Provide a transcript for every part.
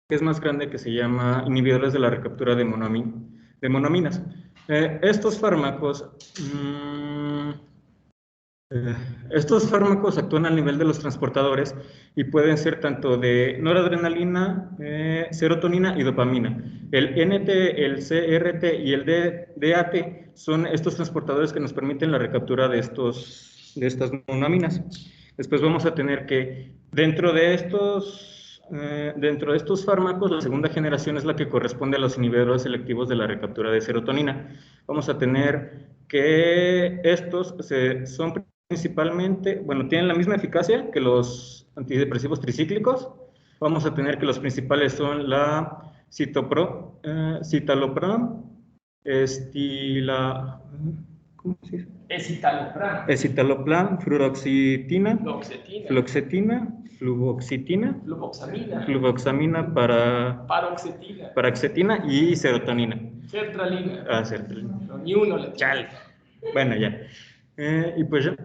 que es más grande, que se llama inhibidores de la recaptura de monoaminas. Estos fármacos actúan al nivel de los transportadores y pueden ser tanto de noradrenalina, serotonina y dopamina. El NT, el CRT y el DAT son estos transportadores que nos permiten la recaptura de estas monoaminas. Después vamos a tener que dentro de estos fármacos, la segunda generación es la que corresponde a los inhibidores selectivos de la recaptura de serotonina. Vamos a tener que estos son principalmente, bueno, tienen la misma eficacia que los antidepresivos tricíclicos. Vamos a tener que los principales son la citalopram, ¿cómo se dice? Escitalopram, fluoxetina, fluvoxamina para paroxetina y serotonina. Sertralina. Sertralina. No, ni uno le Chale. Bueno, ya. Y pues ya,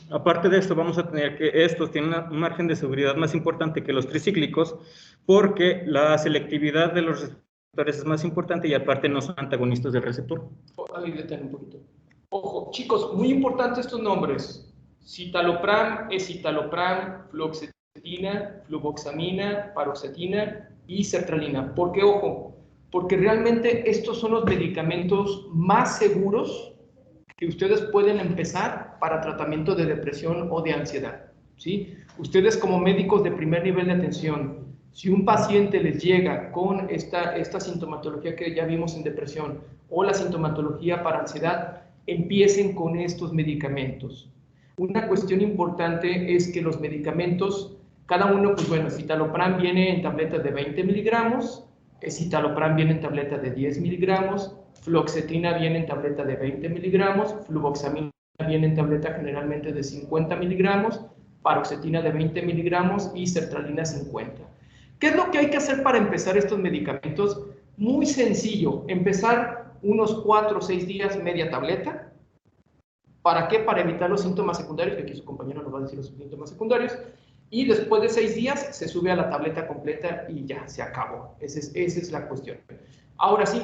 aparte de esto, vamos a tener que estos tienen un margen de seguridad más importante que los tricíclicos, porque la selectividad de los receptores es más importante y aparte no son antagonistas del receptor. Ahí detén un poquito. Ojo, chicos, muy importantes estos nombres. Citalopram, escitalopram, fluoxetina, fluvoxamina, paroxetina y sertralina. ¿Por qué, ojo? Porque realmente estos son los medicamentos más seguros que ustedes pueden empezar para tratamiento de depresión o de ansiedad, ¿sí? Ustedes como médicos de primer nivel de atención, si un paciente les llega con esta sintomatología que ya vimos en depresión o la sintomatología para ansiedad, empiecen con estos medicamentos. Una cuestión importante es que los medicamentos, cada uno, pues bueno, citalopram viene en tabletas de 20 miligramos, escitalopram viene en tableta de 10 miligramos, fluoxetina viene en tableta de 20 miligramos, fluvoxamina viene en tableta generalmente de 50 miligramos, paroxetina de 20 miligramos y sertralina 50. ¿Qué es lo que hay que hacer para empezar estos medicamentos? Muy sencillo, empezar unos 4 o 6 días media tableta. ¿Para qué? Para evitar los síntomas secundarios, que aquí su compañero nos va a decir los síntomas secundarios. Y después de 6 días se sube a la tableta completa y ya, se acabó. Esa es la cuestión. Ahora sí,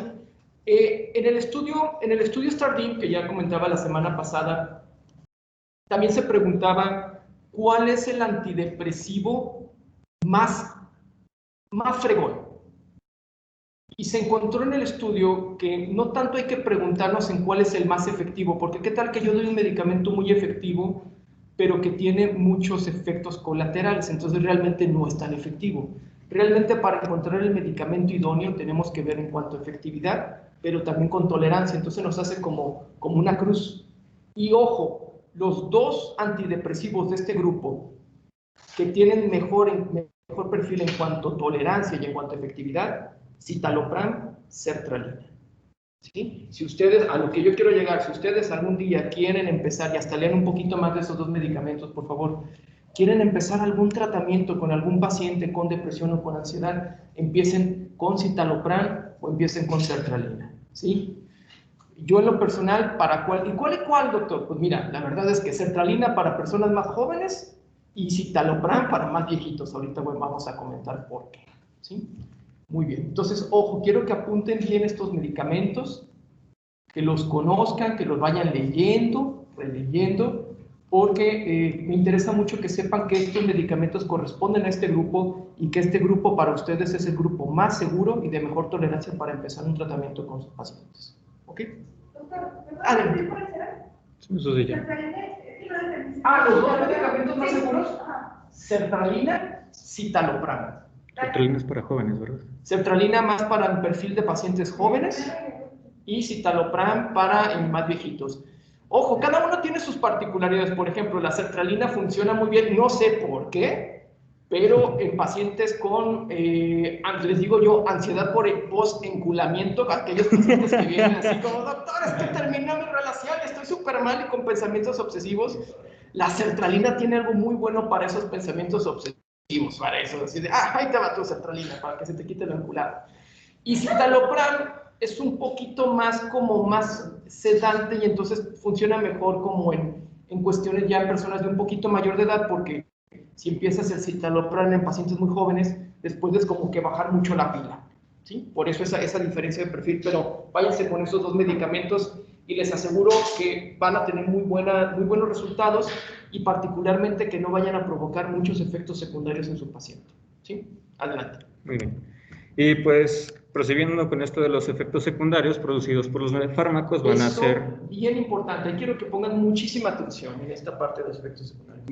en el estudio STAR*D, que ya comentaba la semana pasada, también se preguntaba cuál es el antidepresivo más fregón. Y se encontró en el estudio que no tanto hay que preguntarnos en cuál es el más efectivo, porque qué tal que yo doy un medicamento muy efectivo, pero que tiene muchos efectos colaterales, entonces realmente no es tan efectivo. Realmente para encontrar el medicamento idóneo tenemos que ver en cuanto a efectividad, pero también con tolerancia, entonces nos hace como una cruz. Y ojo, los dos antidepresivos de este grupo que tienen mejor perfil en cuanto a tolerancia y en cuanto a efectividad, citalopram, sertralina. ¿Sí? Si ustedes, a lo que yo quiero llegar, si ustedes algún día quieren empezar, y hasta lean un poquito más de esos dos medicamentos, por favor, quieren empezar algún tratamiento con algún paciente con depresión o con ansiedad, empiecen con citalopram o empiecen con sertralina. ¿Sí? Yo en lo personal, ¿y cuál, doctor? Pues mira, la verdad es que sertralina para personas más jóvenes y citalopram para más viejitos. Ahorita vamos a comentar por qué. ¿Sí? Muy bien. Entonces, ojo, quiero que apunten bien estos medicamentos, que los conozcan, que los vayan leyendo, releyendo, porque me interesa mucho que sepan que estos medicamentos corresponden a este grupo y que este grupo para ustedes es el grupo más seguro y de mejor tolerancia para empezar un tratamiento con sus pacientes. ¿Ok? Doctor, Adelante. ¿cuál será? Eso sí ya. Los dos medicamentos más seguros, sertralina, citalopram. Sertralina es para jóvenes, ¿verdad? Sertralina más para el perfil de pacientes jóvenes y citalopram para más viejitos. Ojo, cada uno tiene sus particularidades. Por ejemplo, la sertralina funciona muy bien, no sé por qué, pero en pacientes con, les digo yo, ansiedad por el post-enculamiento, aquellos pacientes que vienen así como, doctor, es que terminó mi relación, estoy súper mal y con pensamientos obsesivos, la sertralina tiene algo muy bueno para esos pensamientos obsesivos, para eso, así de, ahí te va tu sertralina, para que se te quite lo enculado. Y citalopram es un poquito más sedante y entonces funciona mejor como en cuestiones ya en personas de un poquito mayor de edad, porque si empiezas el citalopram en pacientes muy jóvenes, después es como que bajar mucho la pila, ¿sí? Por eso esa diferencia de perfil, pero váyanse con esos dos medicamentos y les aseguro que van a tener muy buenos resultados y particularmente que no vayan a provocar muchos efectos secundarios en su paciente, ¿sí? Adelante. Muy bien. Y pues, prosiguiendo con esto de los efectos secundarios producidos por los fármacos, van a ser... bien importante, quiero que pongan muchísima atención en esta parte de los efectos secundarios.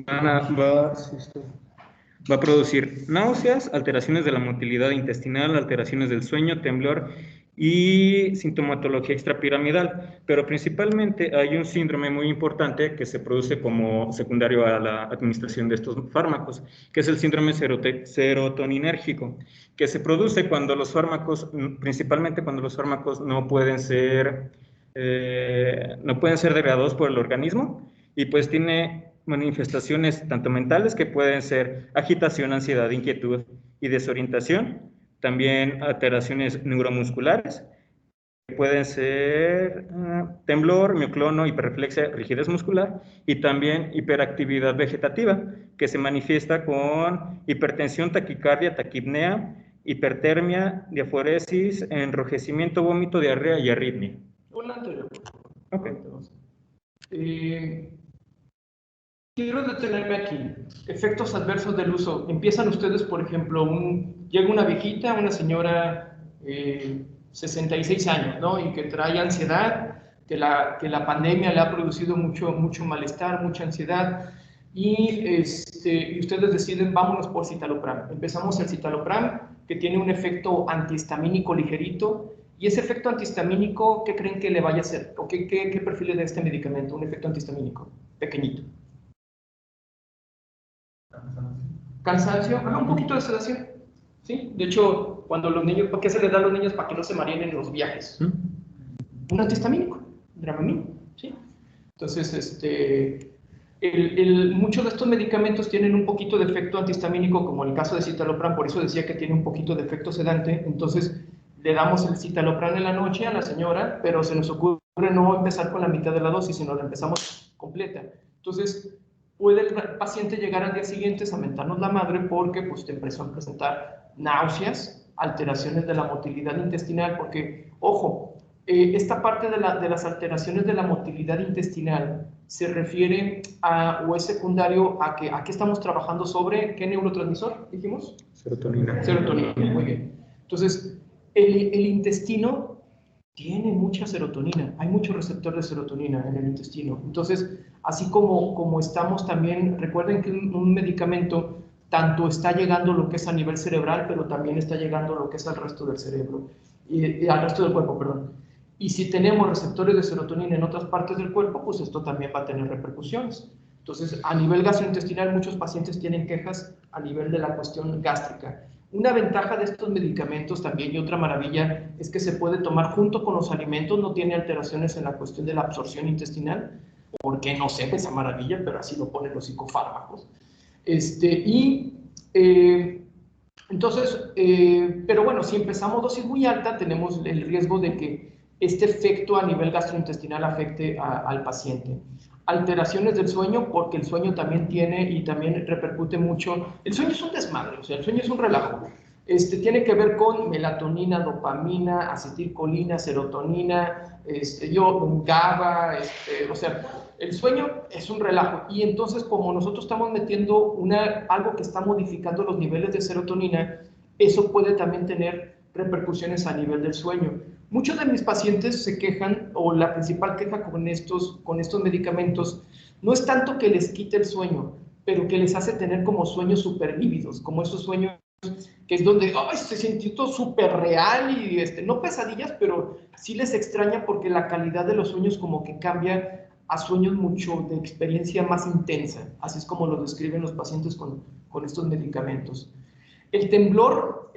Va a producir náuseas, alteraciones de la motilidad intestinal, alteraciones del sueño, temblor y sintomatología extrapiramidal. Pero principalmente hay un síndrome muy importante que se produce como secundario a la administración de estos fármacos, que es el síndrome serotoninérgico, que se produce cuando los fármacos, principalmente cuando los fármacos no pueden ser degradados por el organismo y pues tiene manifestaciones tanto mentales que pueden ser agitación, ansiedad, inquietud y desorientación, también alteraciones neuromusculares, que pueden ser temblor, mioclono, hiperreflexia, rigidez muscular y también hiperactividad vegetativa, que se manifiesta con hipertensión, taquicardia, taquipnea, hipertermia, diaforesis, enrojecimiento, vómito, diarrea y arritmia. Un anterior. Okay. Quiero detenerme aquí. Efectos adversos del uso. Empiezan ustedes, por ejemplo, llega una viejita, una señora 66 años, ¿no? Y que trae ansiedad, que la pandemia le ha producido mucho malestar, mucha ansiedad, y ustedes deciden, vámonos por citalopram. Empezamos el citalopram, que tiene un efecto antihistamínico ligerito, y ese efecto antihistamínico, ¿qué creen que le vaya a hacer? ¿O qué perfil le da este medicamento? Un efecto antihistamínico, pequeñito. Cansancio, un poquito de sedación, ¿sí? De hecho, cuando los niños, ¿por qué se les da a los niños? Para que no se mareen en los viajes. Un antihistamínico, Dramamine, ¿sí? Entonces, muchos de estos medicamentos tienen un poquito de efecto antihistamínico, como el caso de citalopram, por eso decía que tiene un poquito de efecto sedante. Entonces, le damos el citalopram en la noche a la señora, pero se nos ocurre no empezar con la mitad de la dosis, sino la empezamos completa. Entonces, puede el paciente llegar al día siguiente a mentarnos la madre porque pues, te empezó a presentar náuseas, alteraciones de la motilidad intestinal, porque, ojo, esta parte de las alteraciones de la motilidad intestinal se refiere o es secundario a que aquí estamos trabajando sobre, ¿qué neurotransmisor dijimos? Serotonina. Serotonina, muy bien. Entonces, el intestino tiene mucha serotonina, hay mucho receptor de serotonina en el intestino. Entonces, así como estamos también, recuerden que un medicamento tanto está llegando lo que es a nivel cerebral, pero también está llegando lo que es al resto del cerebro, y al resto del cuerpo, perdón. Y si tenemos receptores de serotonina en otras partes del cuerpo, pues esto también va a tener repercusiones. Entonces, a nivel gastrointestinal, muchos pacientes tienen quejas a nivel de la cuestión gástrica. Una ventaja de estos medicamentos también y otra maravilla es que se puede tomar junto con los alimentos, no tiene alteraciones en la cuestión de la absorción intestinal, porque no sé esa maravilla, pero así lo ponen los psicofármacos. Pero bueno, si empezamos dosis muy alta, tenemos el riesgo de que este efecto a nivel gastrointestinal afecte al paciente. Alteraciones del sueño, porque el sueño también tiene y también repercute mucho. El sueño es un desmadre, o sea, el sueño es un relajo. Tiene que ver con melatonina, dopamina, acetilcolina, serotonina, GABA, o sea, el sueño es un relajo. Y entonces, como nosotros estamos metiendo algo que está modificando los niveles de serotonina, eso puede también tener repercusiones a nivel del sueño. Muchos de mis pacientes se quejan, o la principal queja con estos medicamentos, no es tanto que les quite el sueño, pero que les hace tener como sueños súper vívidos, como esos sueños que es donde se sintió todo súper real y no pesadillas, pero sí les extraña porque la calidad de los sueños como que cambia a sueños mucho de experiencia más intensa. Así es como lo describen los pacientes con estos medicamentos. El temblor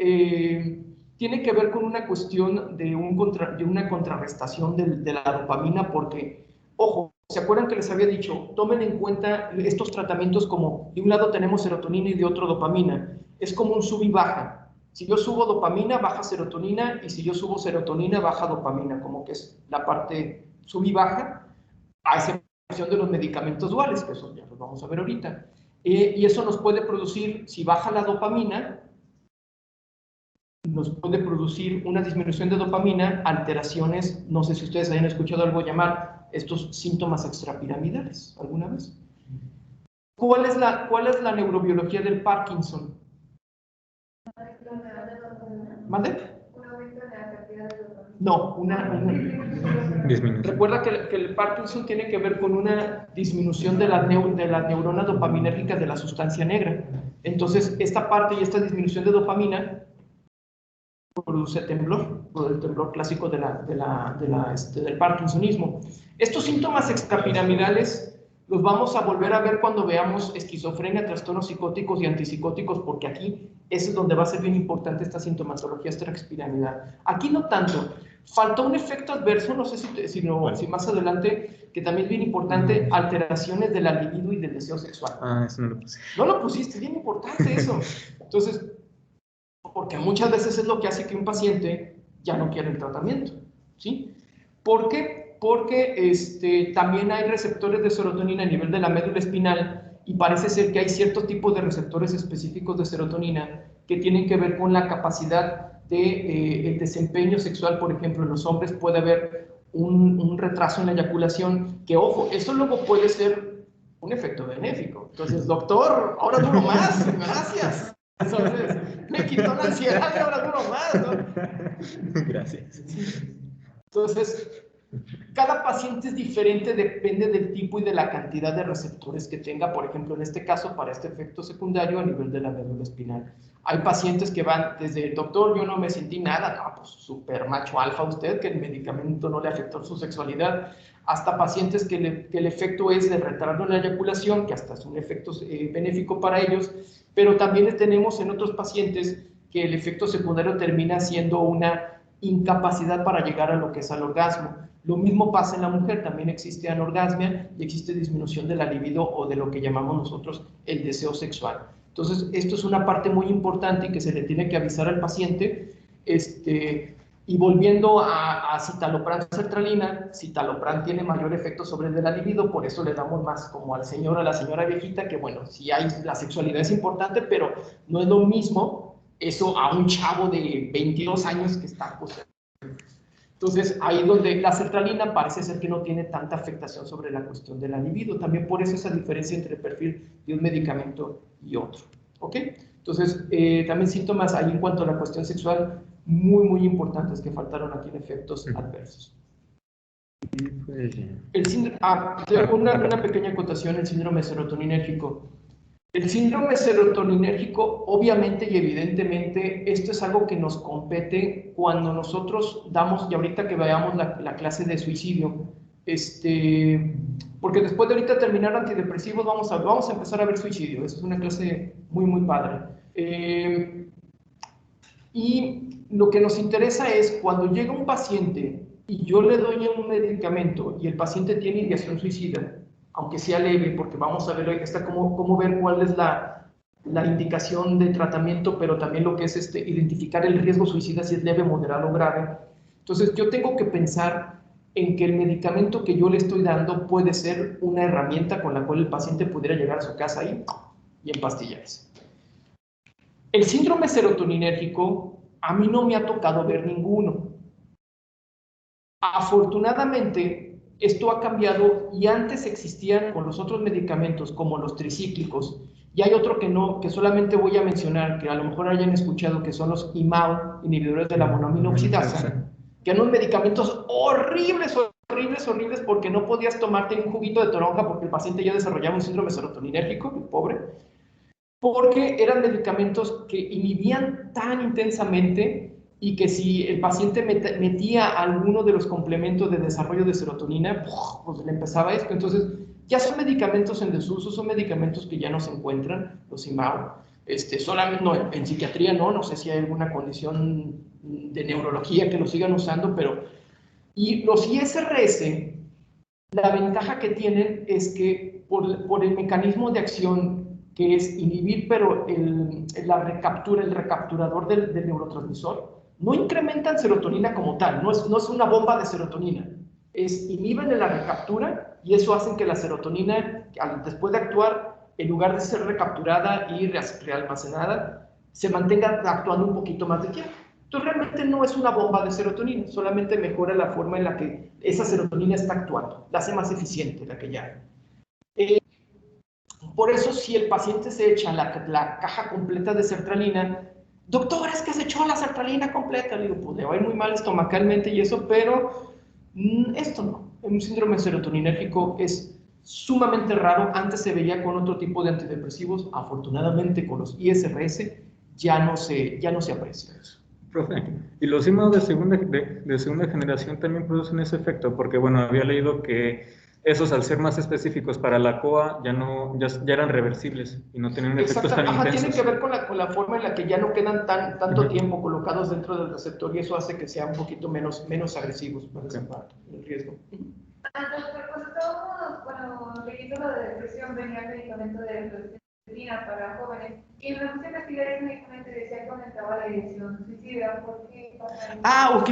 tiene que ver con una cuestión de una contrarrestación de la dopamina porque, ojo, ¿se acuerdan que les había dicho? Tomen en cuenta estos tratamientos como de un lado tenemos serotonina y de otro dopamina. Es como un sub y baja. Si yo subo dopamina, baja serotonina, y si yo subo serotonina, baja dopamina, como que es la parte sub y baja, a excepción de los medicamentos duales, que eso ya los vamos a ver ahorita. Y eso nos puede producir, si baja la dopamina, nos puede producir una disminución de dopamina, alteraciones, no sé si ustedes hayan escuchado algo llamar estos síntomas extrapiramidales alguna vez. ¿Cuál es la neurobiología del Parkinson? ¿Mande? No, recuerda que el Parkinson tiene que ver con una disminución de la neurona dopaminérgica de la sustancia negra. Entonces, esta parte y esta disminución de dopamina produce temblor, el temblor clásico del parkinsonismo. Estos síntomas extrapiramidales los vamos a volver a ver cuando veamos esquizofrenia, trastornos psicóticos y antipsicóticos, porque aquí ese es donde va a ser bien importante esta sintomatología extrapiramidal. Aquí no tanto. Faltó un efecto adverso, no sé si más adelante, que también es bien importante, alteraciones de la libido y del deseo sexual. Ah, eso no lo puse. No lo pusiste, es bien importante eso. Entonces, porque muchas veces es lo que hace que un paciente ya no quiera el tratamiento, ¿sí? ¿Por qué? Porque también hay receptores de serotonina a nivel de la médula espinal y parece ser que hay ciertos tipos de receptores específicos de serotonina que tienen que ver con la capacidad de el desempeño sexual. Por ejemplo, en los hombres puede haber un retraso en la eyaculación, que ojo, eso luego puede ser un efecto benéfico. Entonces, doctor, ahora duro más, gracias. Entonces, me quitó la ansiedad y ahora duro más, ¿no? Gracias. Entonces, cada paciente es diferente, depende del tipo y de la cantidad de receptores que tenga. Por ejemplo, en este caso, para este efecto secundario a nivel de la médula espinal. Hay pacientes que van desde, doctor, yo no me sentí nada, no, pues súper macho alfa usted, que el medicamento no le afectó su sexualidad, hasta pacientes que el efecto es de retardo en la eyaculación, que hasta es un efecto benéfico para ellos, pero también tenemos en otros pacientes que el efecto secundario termina siendo una incapacidad para llegar a lo que es al orgasmo. Lo mismo pasa en la mujer, también existe anorgasmia y existe disminución de la libido o de lo que llamamos nosotros el deseo sexual. Entonces, esto es una parte muy importante y que se le tiene que avisar al paciente. Y volviendo a citalopram sertralina, citalopram tiene mayor efecto sobre el de la libido, por eso le damos más como al señor o a la señora viejita, que bueno, sí hay, la sexualidad es importante, pero no es lo mismo eso a un chavo de 22 años que está, pues. Entonces, ahí donde la sertralina parece ser que no tiene tanta afectación sobre la cuestión de la libido. También por eso esa diferencia entre el perfil de un medicamento y otro. ¿Ok? Entonces, también síntomas ahí en cuanto a la cuestión sexual muy, muy importantes que faltaron aquí en efectos adversos. El síndrome, una pequeña acotación, el síndrome serotoninérgico. El síndrome serotoninérgico, obviamente y evidentemente, esto es algo que nos compete cuando nosotros damos, y ahorita que veamos la clase de suicidio, porque después de ahorita terminar antidepresivos vamos a empezar a ver suicidio. Esa es una clase muy, muy padre. Y lo que nos interesa es cuando llega un paciente y yo le doy un medicamento y el paciente tiene ideación suicida, aunque sea leve, porque vamos a ver ahorita cómo ver cuál es la indicación de tratamiento, pero también lo que es identificar el riesgo suicida, si es leve, moderado o grave. Entonces, yo tengo que pensar en que el medicamento que yo le estoy dando puede ser una herramienta con la cual el paciente pudiera llegar a su casa ahí y empastillarse. El síndrome serotoninérgico, a mí no me ha tocado ver ninguno. Afortunadamente, esto ha cambiado y antes existían con los otros medicamentos como los tricíclicos, y hay otro que solamente voy a mencionar, que a lo mejor hayan escuchado, que son los IMAO, inhibidores de la monoamina oxidasa, que eran unos medicamentos horribles, porque no podías tomarte un juguito de toronja porque el paciente ya desarrollaba un síndrome serotoninérgico, el pobre, porque eran medicamentos que inhibían tan intensamente y que si el paciente metía alguno de los complementos de desarrollo de serotonina, pues le empezaba esto. Entonces, ya son medicamentos en desuso, son medicamentos que ya no se encuentran, los IMAO. Solamente, no, en psiquiatría no sé si hay alguna condición de neurología que lo sigan usando, pero... Y los ISRS, la ventaja que tienen es que por el mecanismo de acción que es inhibir, pero el recapturador del neurotransmisor, no incrementan serotonina como tal, no es una bomba de serotonina, inhiben la recaptura y eso hace que la serotonina, después de actuar, en lugar de ser recapturada y realmacenada, se mantenga actuando un poquito más de tiempo. Entonces realmente no es una bomba de serotonina, solamente mejora la forma en la que esa serotonina está actuando, la hace más eficiente la que ya. Por eso si el paciente se echa la caja completa de sertralina, doctor, es que se echó la sertralina completa, le digo, pues le va a ir muy mal estomacalmente y eso, pero esto no, un síndrome serotoninérgico es sumamente raro. Antes se veía con otro tipo de antidepresivos, afortunadamente con los ISRS ya no se aprecia eso. Profe, y los IMAO de segunda generación también producen ese efecto, porque bueno, había leído que esos al ser más específicos para la COA ya eran reversibles y no tenían efectos tan intensos. Tiene que ver con la forma en la que ya no quedan tanto tiempo colocados dentro del receptor y eso hace que sean un poquito menos agresivos para el riesgo. Doctor, pues estábamos, bueno, leyendo lo de depresión, venía el medicamento de fluoxetina para jóvenes y me puse a investigar ese medicamento y decía que aumentaba la ideación suicida. ¿Por qué pasa eso? Ok.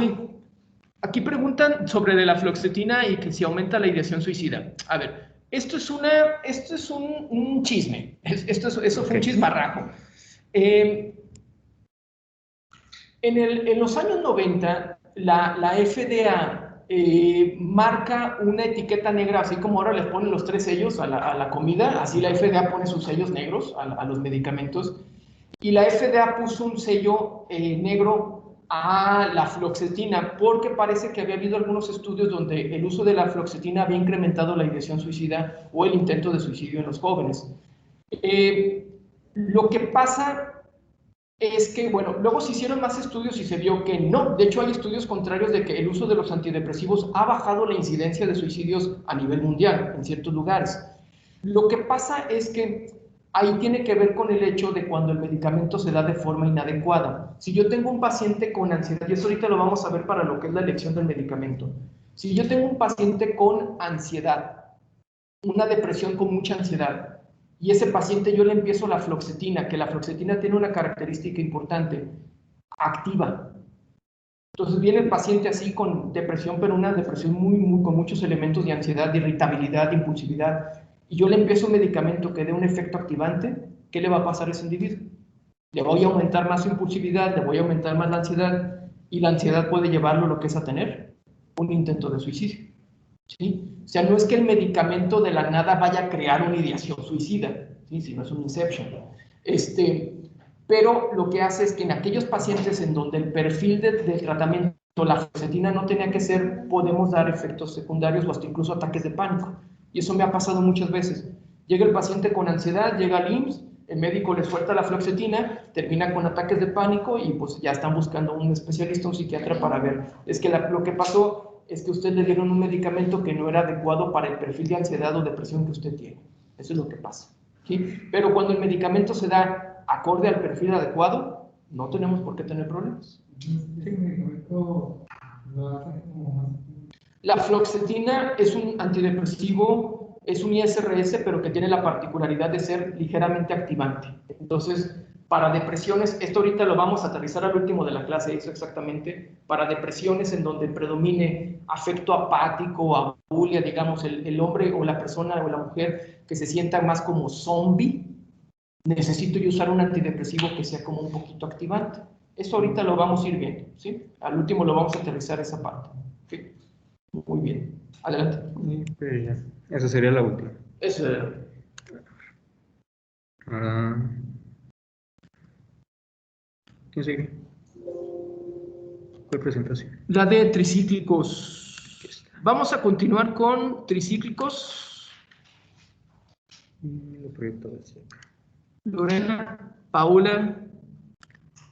Aquí preguntan sobre de la fluoxetina y que si aumenta la ideación suicida. A ver, esto es un chisme. Eso fue un chismarrajo. En los años 90, la FDA marca una etiqueta negra, así como ahora les ponen los 3 sellos a la comida, así la FDA pone sus sellos negros a los medicamentos, y la FDA puso un sello negro a la fluoxetina, porque parece que había habido algunos estudios donde el uso de la fluoxetina había incrementado la ideación suicida o el intento de suicidio en los jóvenes. Lo que pasa es que, bueno, luego se hicieron más estudios y se vio que no. De hecho, hay estudios contrarios de que el uso de los antidepresivos ha bajado la incidencia de suicidios a nivel mundial en ciertos lugares. Lo que pasa es que ahí tiene que ver con el hecho de cuando el medicamento se da de forma inadecuada. Si yo tengo un paciente con ansiedad, y eso ahorita lo vamos a ver para lo que es la elección del medicamento. Si yo tengo un paciente con ansiedad, una depresión con mucha ansiedad, y ese paciente yo le empiezo la fluoxetina, que la fluoxetina tiene una característica importante, activa. Entonces viene el paciente así con depresión, pero una depresión con muchos elementos de ansiedad, de irritabilidad, de impulsividad, y yo le empiezo un medicamento que dé un efecto activante, ¿qué le va a pasar a ese individuo? Le voy a aumentar más su impulsividad, le voy a aumentar más la ansiedad, y la ansiedad puede llevarlo lo que es a tener un intento de suicidio. ¿Sí? O sea, no es que el medicamento de la nada vaya a crear una ideación suicida, ¿sí? Si no es un inception. Pero lo que hace es que en aquellos pacientes en donde el perfil del tratamiento, la fluoxetina no tenía que ser, podemos dar efectos secundarios o hasta incluso ataques de pánico. Y eso me ha pasado muchas veces. Llega el paciente con ansiedad, llega al IMSS, el médico les suelta la fluoxetina, termina con ataques de pánico y pues ya están buscando un especialista, un psiquiatra para ver. Es que lo que pasó es que usted le dieron un medicamento que no era adecuado para el perfil de ansiedad o depresión que usted tiene. Eso es lo que pasa. ¿Sí? Pero cuando el medicamento se da acorde al perfil adecuado, no tenemos por qué tener problemas. La fluoxetina es un antidepresivo, es un ISRS, pero que tiene la particularidad de ser ligeramente activante. Entonces, para depresiones, esto ahorita lo vamos a aterrizar al último de la clase, eso exactamente, para depresiones en donde predomine afecto apático, abulia, digamos, el hombre o la persona o la mujer que se sienta más como zombie, necesito yo usar un antidepresivo que sea como un poquito activante. Eso ahorita lo vamos a ir viendo, ¿sí? Al último lo vamos a aterrizar esa parte. ¿Sí? Muy bien. Adelante. Esa sería la última. Eso era. ¿Quién sigue? ¿Cuál presentación? La de tricíclicos. Vamos a continuar con tricíclicos. Lo proyecto hacia acá. Lorena, Paula,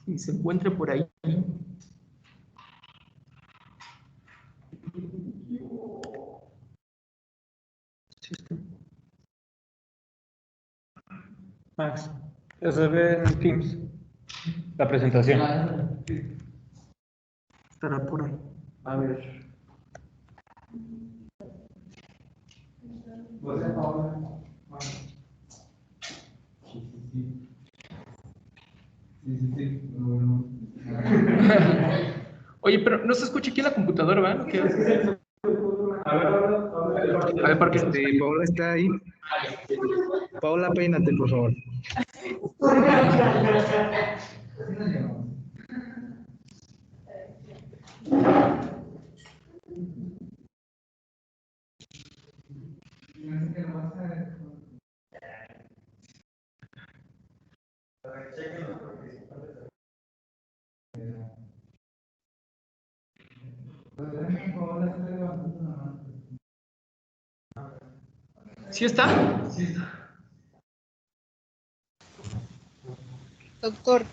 si se encuentra por ahí. Max, ya se ve en Teams la presentación. Estará por ahí. A ver. Oye, pero no se escucha aquí en la computadora, ¿verdad? A ver, ¿por qué? Paola está ahí. Paola, peínate, por favor. ¿Sí está? Doctor,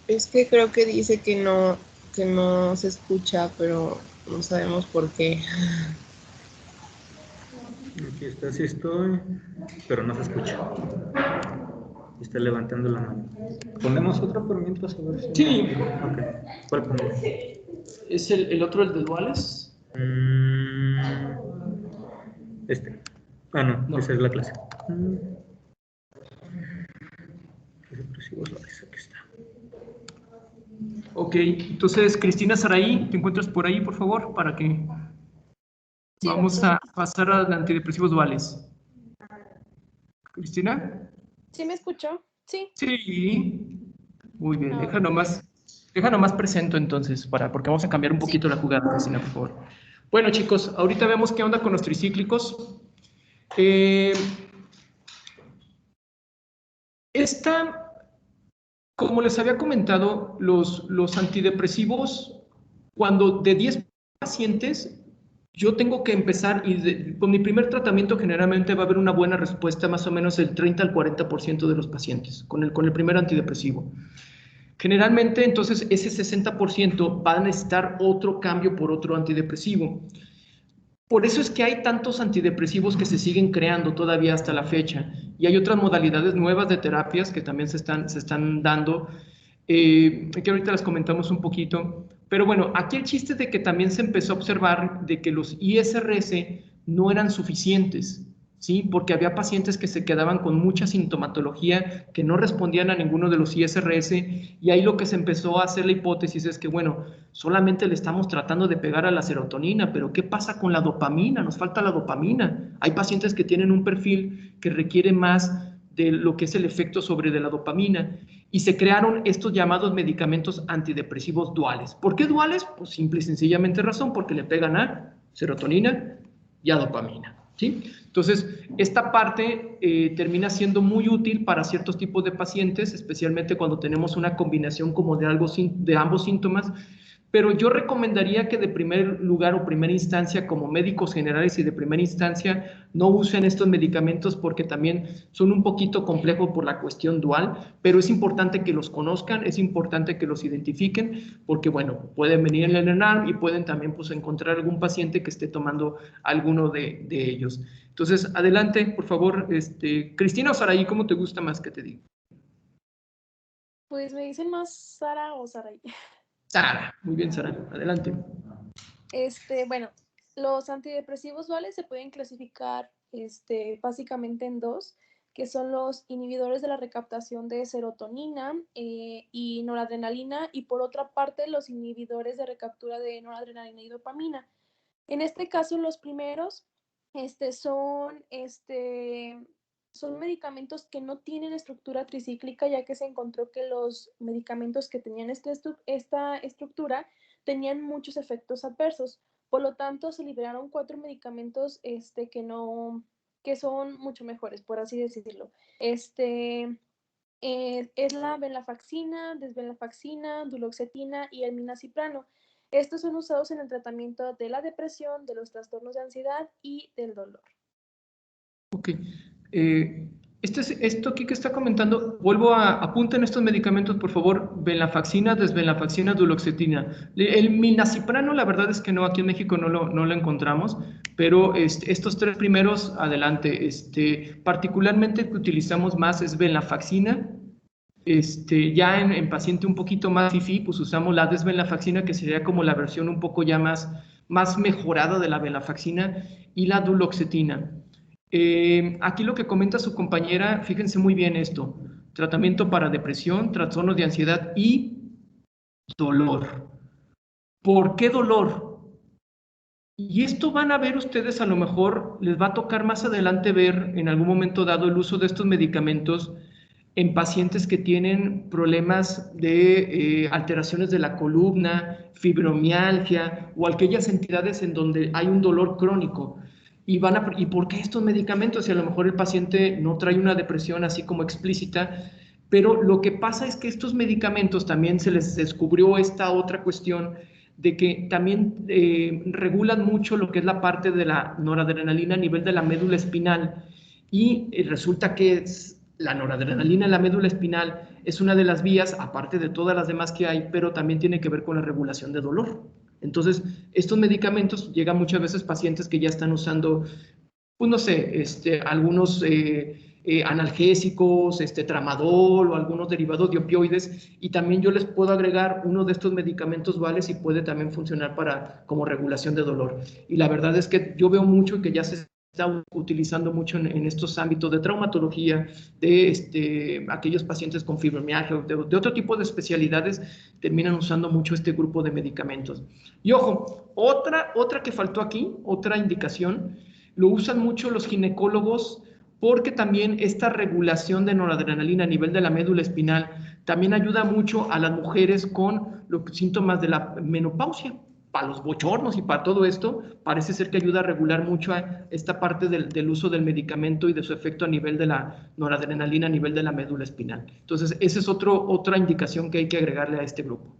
es que creo que dice que no se escucha, pero no sabemos por qué. Aquí está, sí estoy, pero no se escucha. Está levantando la mano. ¿Ponemos otro por mientras? A ver si... Sí. Ok. ¿Cuál ponemos? ¿Es el otro, el de duales? Este. Ah, no, No. esa es la clase. Depresivos, aquí está. Ok, entonces Cristina Saraí, ¿te encuentras por ahí, por favor? Para que Sí, vamos doctor. a pasar a antidepresivos duales. ¿Cristina? ¿Sí me escuchó? Sí. Sí. Muy bien, Ah, deja nomás presento entonces, porque vamos a cambiar un sí. poquito la jugada, Cristina, por favor. Bueno, chicos, ahorita vemos qué onda con los tricíclicos. Como les había comentado, los antidepresivos, cuando de 10 pacientes, yo tengo que empezar y con mi primer tratamiento generalmente va a haber una buena respuesta, más o menos el 30 al 40% de los pacientes, con el primer antidepresivo. Generalmente, entonces, ese 60% va a necesitar otro cambio por otro antidepresivo. Por eso es que hay tantos antidepresivos que se siguen creando todavía hasta la fecha y hay otras modalidades nuevas de terapias que también se están dando, que ahorita las comentamos un poquito. Pero bueno, aquí el chiste es de que también se empezó a observar de que los ISRS no eran suficientes, ¿sí? Porque había pacientes que se quedaban con mucha sintomatología, que no respondían a ninguno de los ISRS y ahí lo que se empezó a hacer la hipótesis es que, bueno, solamente le estamos tratando de pegar a la serotonina, pero ¿qué pasa con la dopamina? Nos falta la dopamina. Hay pacientes que tienen un perfil que requiere más de lo que es el efecto sobre de la dopamina y se crearon estos llamados medicamentos antidepresivos duales. ¿Por qué duales? Pues simple y sencillamente razón, porque le pegan a serotonina y a dopamina, ¿sí? Entonces, esta parte termina siendo muy útil para ciertos tipos de pacientes, especialmente cuando tenemos una combinación como de ambos síntomas, pero yo recomendaría que de primer lugar o primera instancia, como médicos generales y de primera instancia, no usen estos medicamentos porque también son un poquito complejos por la cuestión dual, pero es importante que los conozcan, es importante que los identifiquen, porque bueno, pueden venir en el ENARM y pueden también pues encontrar algún paciente que esté tomando alguno de ellos. Entonces, adelante, por favor, Cristina o Saraí, ¿cómo te gusta más que te diga? Pues me dicen más Sara o Saraí. Sara, muy bien, Sara, adelante. Bueno, los antidepresivos duales se pueden clasificar básicamente en dos, que son los inhibidores de la recaptación de serotonina y noradrenalina, y por otra parte los inhibidores de recaptura de noradrenalina y dopamina. En este caso, los primeros son medicamentos que no tienen estructura tricíclica, ya que se encontró que los medicamentos que tenían esta estructura tenían muchos efectos adversos. Por lo tanto, se liberaron 4 medicamentos que son mucho mejores, por así decirlo. Es la venlafaxina, desvenlafaxina, duloxetina y el minaciprano. Estos son usados en el tratamiento de la depresión, de los trastornos de ansiedad y del dolor. Ok. Esto aquí que está comentando, apunten estos medicamentos, por favor, venlafaxina, desvenlafaxina, duloxetina. El minaciprano, la verdad es que no, aquí en México no lo encontramos, pero estos 3 primeros, adelante. Particularmente que utilizamos más es venlafaxina. Ya en paciente un poquito más FIFI, pues usamos la desvenlafaxina, que sería como la versión un poco ya más mejorada de la venlafaxina, y la duloxetina. Aquí lo que comenta su compañera, fíjense muy bien esto: tratamiento para depresión, trastornos de ansiedad y dolor. ¿Por qué dolor? Y esto van a ver ustedes, a lo mejor les va a tocar más adelante ver en algún momento dado el uso de estos medicamentos en pacientes que tienen problemas de alteraciones de la columna, fibromialgia o aquellas entidades en donde hay un dolor crónico. ¿Y por qué estos medicamentos? Si a lo mejor el paciente no trae una depresión así como explícita, pero lo que pasa es que estos medicamentos también se les descubrió esta otra cuestión de que también regulan mucho lo que es la parte de la noradrenalina a nivel de la médula espinal y resulta que la noradrenalina en la médula espinal es una de las vías, aparte de todas las demás que hay, pero también tiene que ver con la regulación de dolor. Entonces, estos medicamentos llegan muchas veces pacientes que ya están usando, pues no sé, algunos analgésicos, tramadol o algunos derivados de opioides, y también yo les puedo agregar uno de estos medicamentos duales y puede también funcionar como regulación de dolor. Y la verdad es que yo veo mucho que ya se está utilizando mucho en estos ámbitos de traumatología, de aquellos pacientes con fibromialgia, de otro tipo de especialidades, terminan usando mucho este grupo de medicamentos. Y ojo, otra que faltó aquí, otra indicación, lo usan mucho los ginecólogos porque también esta regulación de noradrenalina a nivel de la médula espinal también ayuda mucho a las mujeres con los síntomas de la menopausia. Para los bochornos y para todo esto, parece ser que ayuda a regular mucho a esta parte del uso del medicamento y de su efecto a nivel de la noradrenalina, a nivel de la médula espinal. Entonces, esa es otra indicación que hay que agregarle a este grupo.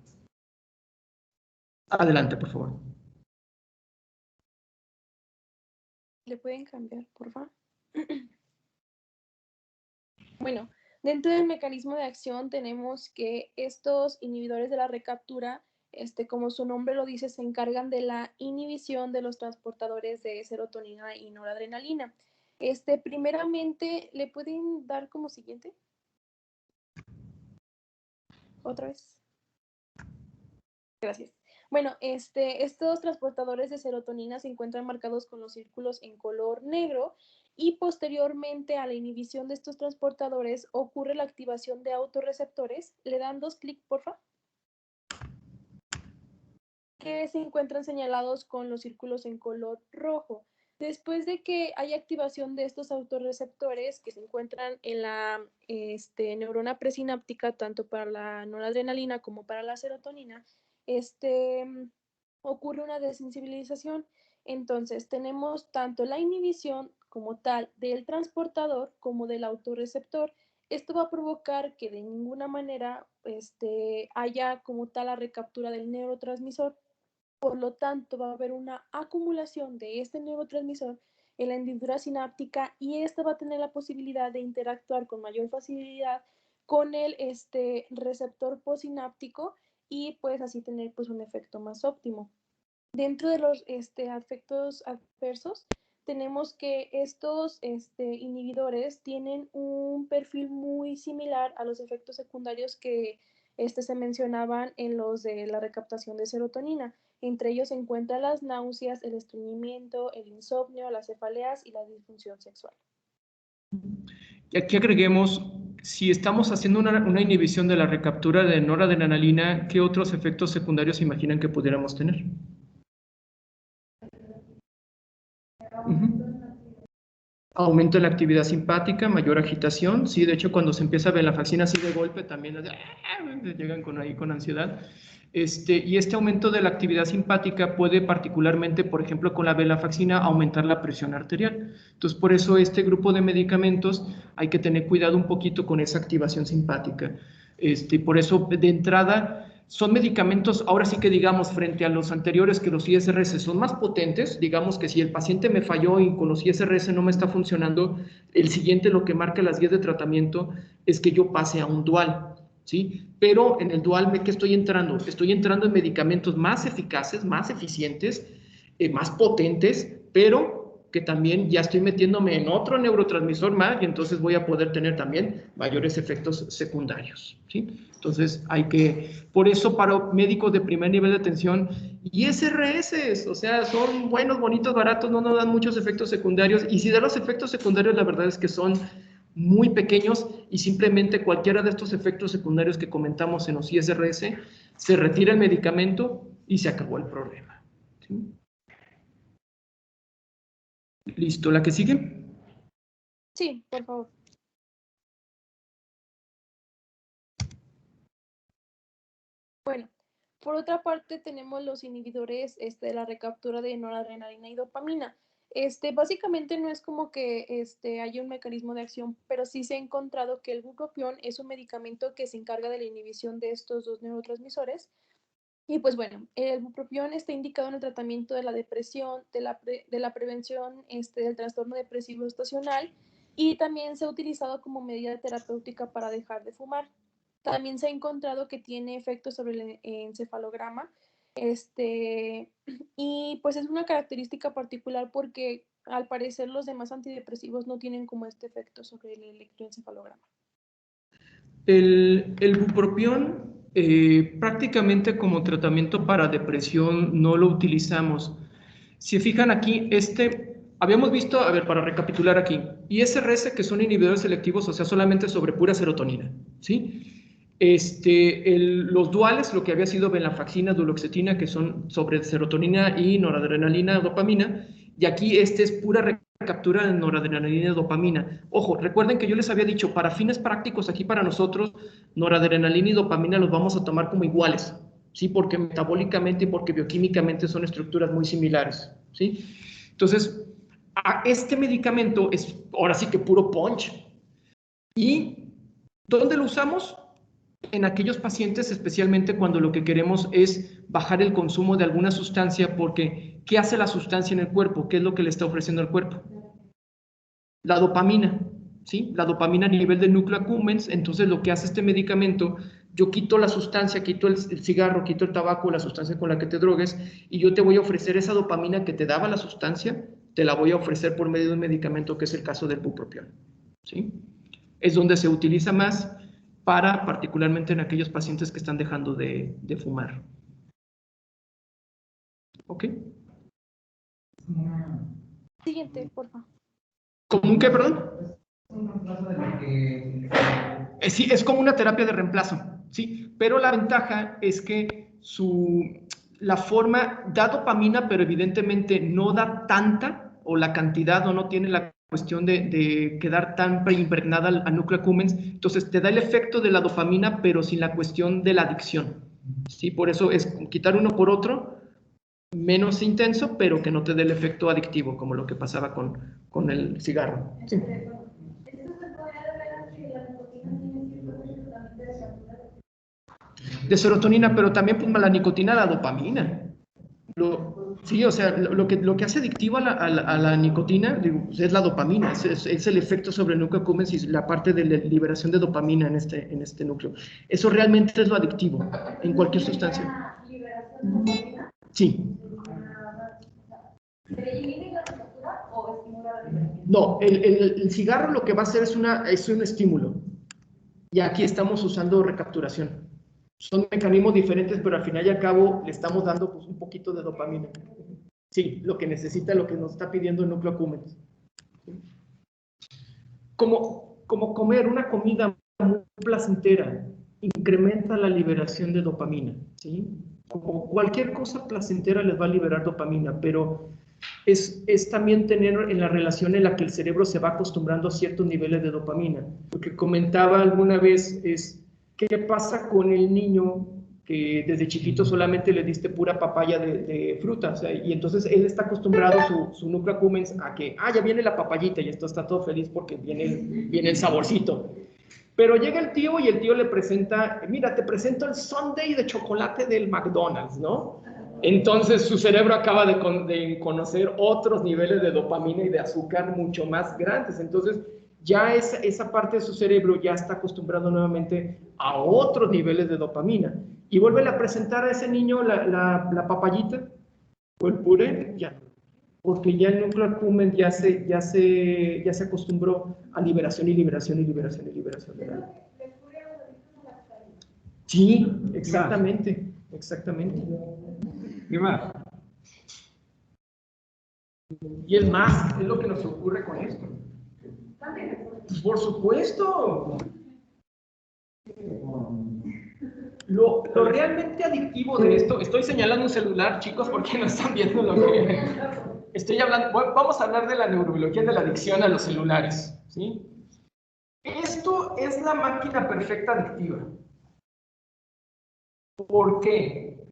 Adelante, por favor. ¿Le pueden cambiar, por favor? Bueno, dentro del mecanismo de acción tenemos que estos inhibidores de la recaptura, como su nombre lo dice, se encargan de la inhibición de los transportadores de serotonina y noradrenalina. Primeramente, ¿le pueden dar como siguiente? Otra vez. Gracias. Bueno, estos transportadores de serotonina se encuentran marcados con los círculos en color negro y posteriormente a la inhibición de estos transportadores ocurre la activación de autorreceptores. Le dan 2 clics, por favor, que se encuentran señalados con los círculos en color rojo. Después de que hay activación de estos autorreceptores que se encuentran en la neurona presináptica, tanto para la noradrenalina como para la serotonina, ocurre una desensibilización. Entonces, tenemos tanto la inhibición como tal del transportador como del autorreceptor. Esto va a provocar que de ninguna manera haya como tal la recaptura del neurotransmisor. Por lo tanto, va a haber una acumulación de este neurotransmisor en la hendidura sináptica y esta va a tener la posibilidad de interactuar con mayor facilidad con el receptor postsináptico y pues así tener pues un efecto más óptimo. Dentro de los efectos adversos, tenemos que estos inhibidores tienen un perfil muy similar a los efectos secundarios que se mencionaban en los de la recaptación de serotonina. Entre ellos se encuentran las náuseas, el estreñimiento, el insomnio, las cefaleas y la disfunción sexual. Y aquí agreguemos, si estamos haciendo una inhibición de la recaptura de noradrenalina, ¿qué otros efectos secundarios se imaginan que pudiéramos tener? Aumento de la actividad simpática, mayor agitación. Sí, de hecho, cuando se empieza a ver la venlafaxina así de golpe, también llegan con ansiedad. Y este aumento de la actividad simpática puede particularmente, por ejemplo, con la venlafaxina, aumentar la presión arterial. Entonces, por eso este grupo de medicamentos hay que tener cuidado un poquito con esa activación simpática. Por eso, de entrada, son medicamentos, ahora sí que digamos, frente a los anteriores, que los ISRS son más potentes. Digamos que si el paciente me falló y con los ISRS no me está funcionando, el siguiente, lo que marca las guías de tratamiento, es que yo pase a un dual, ¿sí? Pero en el dual, ¿qué estoy entrando? Estoy entrando en medicamentos más eficaces, más eficientes, más potentes, pero que también ya estoy metiéndome en otro neurotransmisor más y entonces voy a poder tener también mayores efectos secundarios, ¿sí? Entonces por eso para médicos de primer nivel de atención, ISRS, o sea, son buenos, bonitos, baratos, no nos dan muchos efectos secundarios, y si dan los efectos secundarios, la verdad es que son muy pequeños y simplemente cualquiera de estos efectos secundarios que comentamos en los ISRS, se retira el medicamento y se acabó el problema, ¿sí? Listo, ¿la que sigue? Sí, por favor. Bueno, por otra parte tenemos los inhibidores de la recaptura de noradrenalina y dopamina. Básicamente no es como que haya un mecanismo de acción, pero sí se ha encontrado que el bupropión es un medicamento que se encarga de la inhibición de estos dos neurotransmisores. Y pues bueno, el bupropión está indicado en el tratamiento de la depresión, de la prevención del trastorno depresivo estacional, y también se ha utilizado como medida terapéutica para dejar de fumar. También se ha encontrado que tiene efectos sobre el encefalograma, y pues es una característica particular porque al parecer los demás antidepresivos no tienen como este efecto sobre el electroencefalograma. El bupropión prácticamente como tratamiento para depresión no lo utilizamos. Si fijan aquí, habíamos visto, a ver, para recapitular aquí, ISRS que son inhibidores selectivos, o sea, solamente sobre pura serotonina, ¿sí? Los duales, lo que había sido venlafaxina, duloxetina, que son sobre serotonina y noradrenalina, dopamina, y aquí es pura recaptura de noradrenalina y dopamina. Ojo, recuerden que yo les había dicho, para fines prácticos aquí para nosotros, noradrenalina y dopamina los vamos a tomar como iguales, ¿sí? Porque metabólicamente y porque bioquímicamente son estructuras muy similares, ¿sí? Entonces, este medicamento es ahora sí que puro punch. ¿Y dónde lo usamos? En aquellos pacientes, especialmente cuando lo que queremos es bajar el consumo de alguna sustancia, porque ¿qué hace la sustancia en el cuerpo? ¿Qué es lo que le está ofreciendo al cuerpo? La dopamina, ¿sí? La dopamina a nivel del núcleo accumbens. Entonces lo que hace este medicamento, yo quito la sustancia, quito el cigarro, quito el tabaco, la sustancia con la que te drogues, y yo te voy a ofrecer esa dopamina que te daba la sustancia, te la voy a ofrecer por medio de un medicamento que es el caso del bupropión, ¿sí? Es donde se utiliza más particularmente en aquellos pacientes que están dejando de fumar. ¿Ok? Siguiente, por favor. ¿Cómo un qué, perdón? Sí, es como una terapia de reemplazo, ¿sí? Pero la ventaja es que la forma da dopamina, pero evidentemente no da tanta, o la cantidad, o no tiene la cuestión de quedar tan impregnada al núcleo accumbens. Entonces te da el efecto de la dopamina, pero sin la cuestión de la adicción, ¿sí? Por eso es quitar uno por otro, menos intenso, pero que no te dé el efecto adictivo, como lo que pasaba con el cigarro. ¿Sí? De serotonina, pero también pues, la nicotina, la dopamina. Sí, o sea, lo que hace adictivo a la nicotina digo, pues, es la dopamina, es el efecto sobre el núcleo accumbens y la parte de la liberación de dopamina en este núcleo. Eso realmente es lo adictivo en cualquier sustancia. Sí. No, el cigarro lo que va a hacer es un estímulo. Y aquí estamos usando recapturación. Son mecanismos diferentes, pero al final y al cabo le estamos dando pues, un poquito de dopamina. Sí, lo que necesita, lo que nos está pidiendo el núcleo accumbens. Como comer una comida muy placentera incrementa la liberación de dopamina, ¿sí? Como cualquier cosa placentera les va a liberar dopamina, pero es también tener en la relación en la que el cerebro se va acostumbrando a ciertos niveles de dopamina. Lo que comentaba alguna vez es, ¿qué pasa con el niño que desde chiquito solamente le diste pura papaya de fruta? O sea, y entonces él está acostumbrado, su núcleo accumbens, a que, ya viene la papayita y esto está todo feliz porque viene el saborcito. Pero llega el tío y el tío le presenta, mira, te presento el sundae de chocolate del McDonald's, ¿no? Entonces su cerebro acaba de conocer otros niveles de dopamina y de azúcar mucho más grandes. Entonces ya esa parte de su cerebro ya está acostumbrado nuevamente a otros niveles de dopamina. Y vuelve a presentar a ese niño la papayita o el puré, ya no. Porque ya el núcleo accumbens ya se acostumbró a liberación y liberación y liberación y liberación. Sí, exactamente, exactamente. ¿Qué más? Y es más, es lo que nos ocurre con esto. Pues por supuesto. Lo realmente adictivo de esto, estoy señalando un celular, chicos, porque no están viendo lo que... vamos a hablar de la neurobiología de la adicción a los celulares, ¿sí? Esto es la máquina perfecta adictiva. ¿Por qué?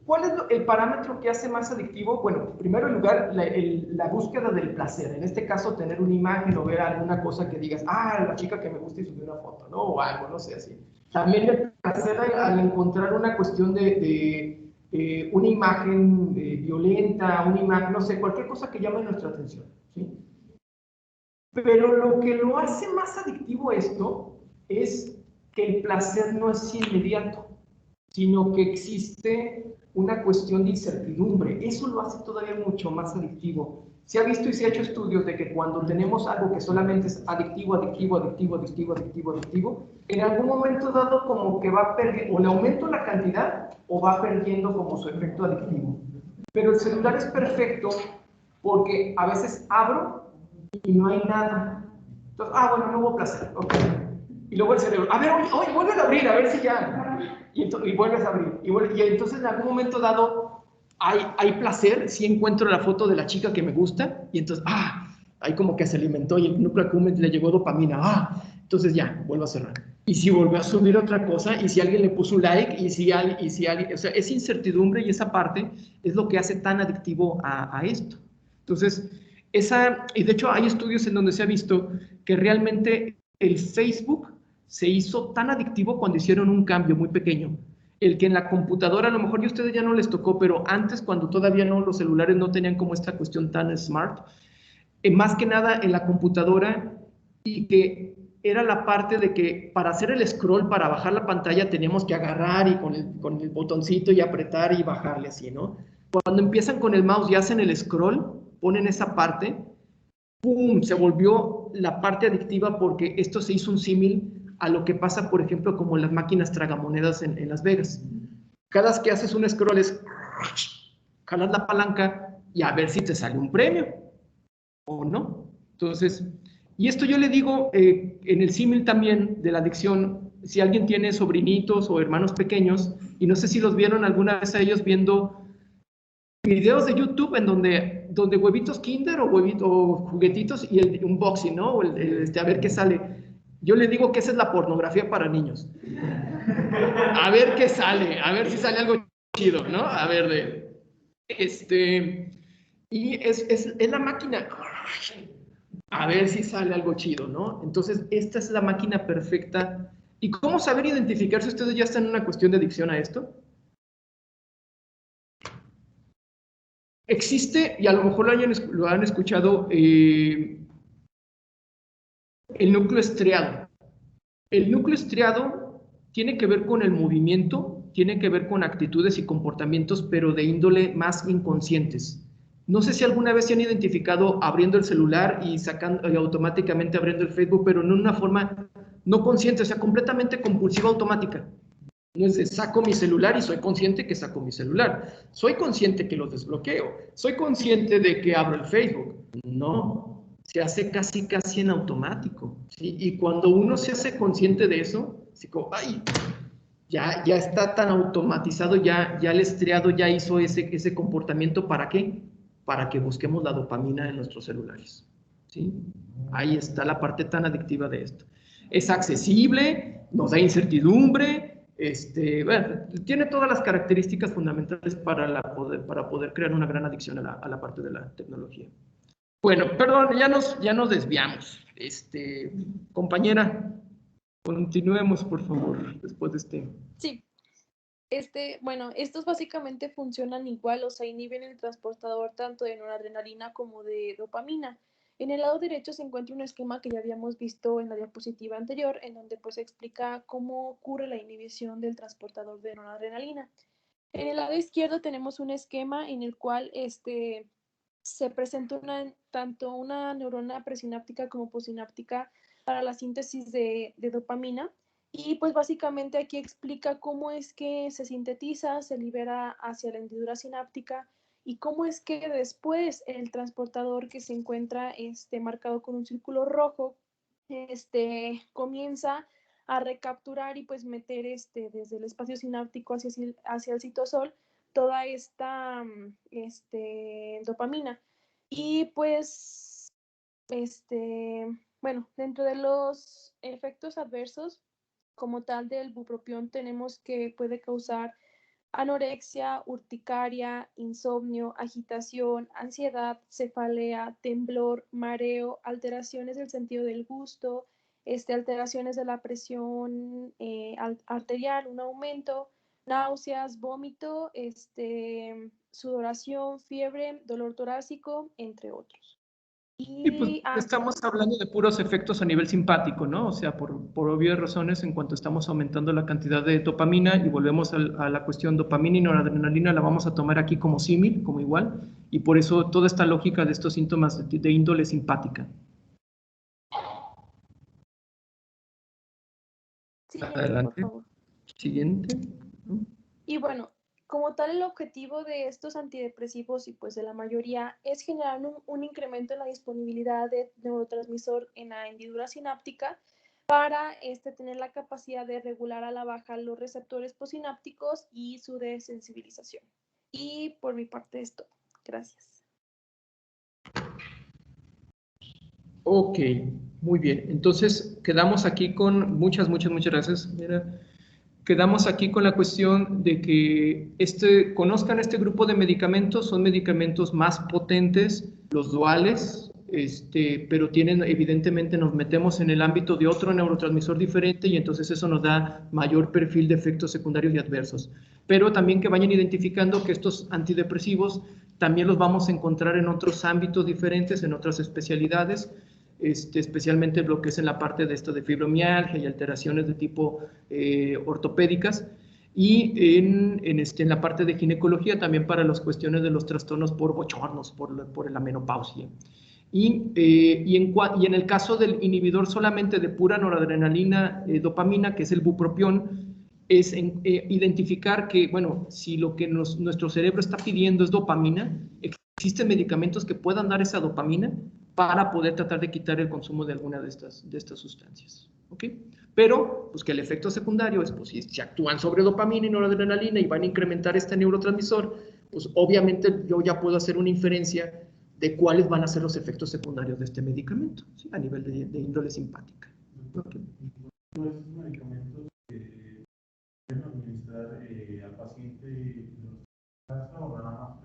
¿Cuál es el parámetro que hace más adictivo? Bueno, en primer lugar, la búsqueda del placer. En este caso, tener una imagen o ver alguna cosa que digas, la chica que me gusta y subí una foto, ¿no? O algo, no sé, así. También el placer al encontrar una cuestión de una imagen violenta, una imagen, no sé, cualquier cosa que llame nuestra atención, ¿sí? Pero lo que lo hace más adictivo esto es que el placer no es inmediato, sino que existe una cuestión de incertidumbre. Eso lo hace todavía mucho más adictivo. Se ha visto y se ha hecho estudios de que cuando tenemos algo que solamente es adictivo, en algún momento dado como que va perdiendo, o le aumento la cantidad o va perdiendo como su efecto adictivo. Pero el celular es perfecto porque a veces abro y no hay nada. Entonces, bueno, no hubo placer, ok. Y luego el cerebro, a ver, hoy vuelve a abrir, a ver si ya. Y vuelves a abrir. Y entonces en algún momento dado hay placer, si encuentro la foto de la chica que me gusta, y entonces, ahí como que se alimentó y el núcleo accumbens le llegó dopamina, entonces ya, vuelvo a cerrar. Y si volvió a subir otra cosa, y si alguien le puso un like, y si alguien, o sea, esa incertidumbre y esa parte es lo que hace tan adictivo a esto. Entonces, y de hecho hay estudios en donde se ha visto que realmente el Facebook se hizo tan adictivo cuando hicieron un cambio muy pequeño. El que en la computadora, a lo mejor a ustedes ya no les tocó, pero antes cuando todavía no, los celulares no tenían como esta cuestión tan smart, más que nada en la computadora, y que era la parte de que para hacer el scroll, para bajar la pantalla, teníamos que agarrar y con el botoncito y apretar y bajarle así, ¿no? Cuando empiezan con el mouse y hacen el scroll, ponen esa parte, ¡pum!, se volvió la parte adictiva porque esto se hizo un símil a lo que pasa, por ejemplo, como en las máquinas tragamonedas en Las Vegas. Cada vez que haces un scroll es jalas la palanca y a ver si te sale un premio o no. Entonces, y esto yo le digo en el símil también de la adicción, si alguien tiene sobrinitos o hermanos pequeños, y no sé si los vieron alguna vez a ellos viendo videos de YouTube en donde huevitos Kinder o juguetitos y el unboxing, ¿no? O a ver qué sale. Yo le digo que esa es la pornografía para niños. A ver qué sale, a ver si sale algo chido, ¿no? A ver, y es la máquina. A ver si sale algo chido, ¿no? Entonces, esta es la máquina perfecta. ¿Y cómo saber identificar si ustedes ya están en una cuestión de adicción a esto? Existe, y a lo mejor lo han escuchado, el núcleo estriado. El núcleo estriado tiene que ver con el movimiento, tiene que ver con actitudes y comportamientos, pero de índole más inconscientes. No sé si alguna vez se han identificado abriendo el celular y automáticamente abriendo el Facebook, pero en una forma no consciente, o sea, completamente compulsiva automática. No es de saco mi celular y soy consciente que saco mi celular. Soy consciente que lo desbloqueo. Soy consciente de que abro el Facebook. No, se hace casi en automático, ¿sí? Y cuando uno se hace consciente de eso, así como, ya está tan automatizado, ya el estriado ya hizo ese comportamiento. ¿Para qué? Para que busquemos la dopamina en nuestros celulares, ¿sí? Ahí está la parte tan adictiva de esto. Es accesible, nos da incertidumbre, bueno, tiene todas las características fundamentales para poder crear una gran adicción a la parte de la tecnología. Bueno, perdón, ya nos desviamos. Compañera, continuemos, por favor, después de Sí. Bueno, estos básicamente funcionan igual, o sea, inhiben el transportador tanto de noradrenalina como de dopamina. En el lado derecho se encuentra un esquema que ya habíamos visto en la diapositiva anterior, en donde pues explica cómo ocurre la inhibición del transportador de noradrenalina. En el lado izquierdo tenemos un esquema en el cual se presenta tanto una neurona presináptica como postsináptica para la síntesis de dopamina. Y pues básicamente aquí explica cómo es que se sintetiza, se libera hacia la hendidura sináptica y cómo es que después el transportador que se encuentra marcado con un círculo rojo comienza a recapturar y pues meter desde el espacio sináptico hacia el citosol toda esta dopamina. Y pues, bueno, dentro de los efectos adversos como tal del bupropión tenemos que puede causar anorexia, urticaria, insomnio, agitación, ansiedad, cefalea, temblor, mareo, alteraciones del sentido del gusto, alteraciones de la presión arterial, un aumento, náuseas, vómito, sudoración, fiebre, dolor torácico, entre otros. Y pues estamos hablando de puros efectos a nivel simpático, ¿no? O sea, por obvias razones, en cuanto estamos aumentando la cantidad de dopamina y volvemos a la cuestión dopamina y noradrenalina, la vamos a tomar aquí como símil, como igual, y por eso toda esta lógica de estos síntomas de índole simpática. Siguiente, adelante. por favor. Siguiente. Y bueno, como tal, el objetivo de estos antidepresivos y pues de la mayoría es generar un incremento en la disponibilidad de neurotransmisor en la hendidura sináptica para tener la capacidad de regular a la baja los receptores posinápticos y su desensibilización. Y por mi parte es todo. Gracias. Ok, muy bien. Entonces, quedamos aquí con muchas gracias. Mira, quedamos aquí con la cuestión de que conozcan este grupo de medicamentos, son medicamentos más potentes, los duales, pero tienen, evidentemente, nos metemos en el ámbito de otro neurotransmisor diferente y entonces eso nos da mayor perfil de efectos secundarios y adversos. Pero también que vayan identificando que estos antidepresivos también los vamos a encontrar en otros ámbitos diferentes, en otras especialidades, especialmente lo que es en la parte de esto de fibromialgia y alteraciones de tipo ortopédicas, y en la parte de ginecología también para las cuestiones de los trastornos por bochornos, por la menopausia. Y en el caso del inhibidor solamente de pura noradrenalina, dopamina, que es el bupropión, es identificar que, bueno, si lo que nuestro cerebro está pidiendo es dopamina, existen medicamentos que puedan dar esa dopamina para poder tratar de quitar el consumo de alguna de estas sustancias. ¿Ok? Pero, pues que el efecto secundario es, pues si actúan sobre dopamina y noradrenalina y van a incrementar este neurotransmisor, pues obviamente yo ya puedo hacer una inferencia de cuáles van a ser los efectos secundarios de este medicamento, ¿sí? A nivel de índole simpática. Okay. ¿Estos medicamentos pueden administrar al paciente en casa o nada más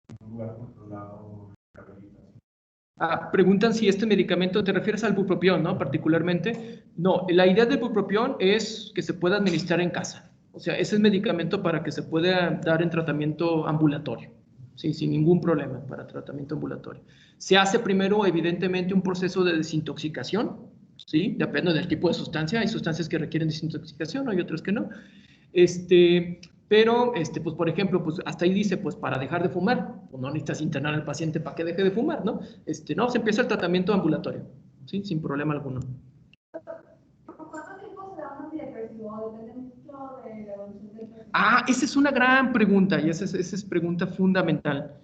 en un lugar controlado? Preguntan si este medicamento, te refieres al bupropión, ¿no? Particularmente. No, la idea del bupropión es que se pueda administrar en casa. O sea, ese es medicamento para que se pueda dar en tratamiento ambulatorio. Sí, sin ningún problema para tratamiento ambulatorio. Se hace primero, evidentemente, un proceso de desintoxicación, ¿sí? Depende del tipo de sustancia. Hay sustancias que requieren desintoxicación, hay otras que no. Pero, pues, por ejemplo, pues, hasta ahí dice, pues, para dejar de fumar, pues, no necesitas internar al paciente para que deje de fumar, ¿no? No, se empieza el tratamiento ambulatorio, ¿sí? Sin problema alguno. ¿Por cuánto tiempo se da un antidepresivo? Depende mucho de la evolución del paciente. Esa es una gran pregunta, y esa es pregunta fundamental.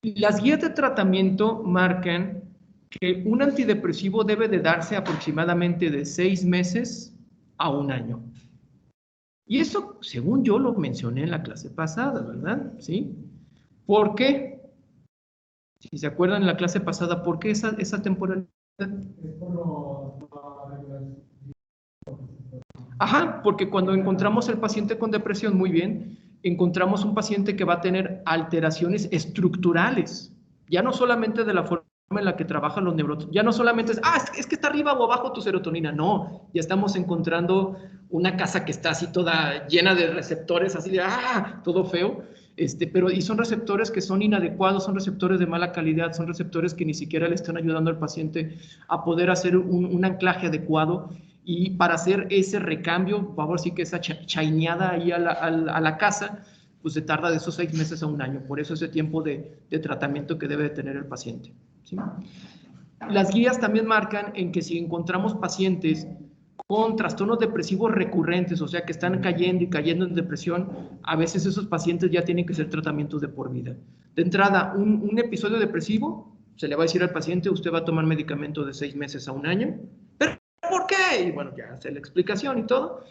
Las guías de tratamiento marcan que un antidepresivo debe de darse aproximadamente de 6 meses a 1 año. Y eso, según yo lo mencioné en la clase pasada, ¿verdad? ¿Sí? ¿Por qué? Si se acuerdan en la clase pasada, ¿por qué esa temporalidad? Es por Ajá, porque cuando encontramos el paciente con depresión, muy bien, encontramos un paciente que va a tener alteraciones estructurales, ya no solamente de la forma en la que trabajan los neurotransmisores, ya no solamente es que está arriba o abajo tu serotonina, no, ya estamos encontrando una casa que está así toda llena de receptores, así de, todo feo, y son receptores que son inadecuados, son receptores de mala calidad, son receptores que ni siquiera le están ayudando al paciente a poder hacer un anclaje adecuado, y para hacer ese recambio, vamos a decir que esa chaineada ahí a la casa, pues se tarda de esos 6 meses a 1 año, por eso ese tiempo de tratamiento que debe de tener el paciente, ¿sí? Las guías también marcan en que si encontramos pacientes con trastornos depresivos recurrentes, o sea, que están cayendo y cayendo en depresión, a veces esos pacientes ya tienen que ser tratamientos de por vida. De entrada, un episodio depresivo, se le va a decir al paciente, usted va a tomar medicamento de 6 meses a 1 año, pero ¿por qué? Y bueno, ya hace la explicación y todo.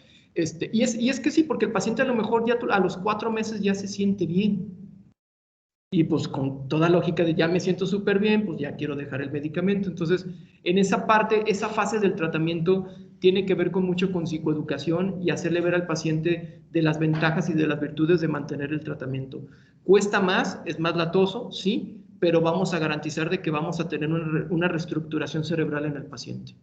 Y es que sí, porque el paciente a lo mejor ya a los 4 meses ya se siente bien. Y pues con toda lógica de ya me siento súper bien, pues ya quiero dejar el medicamento. Entonces, en esa parte, esa fase del tratamiento tiene que ver con mucho con psicoeducación y hacerle ver al paciente de las ventajas y de las virtudes de mantener el tratamiento. Cuesta más, es más latoso, sí, pero vamos a garantizar de que vamos a tener una reestructuración cerebral en el paciente.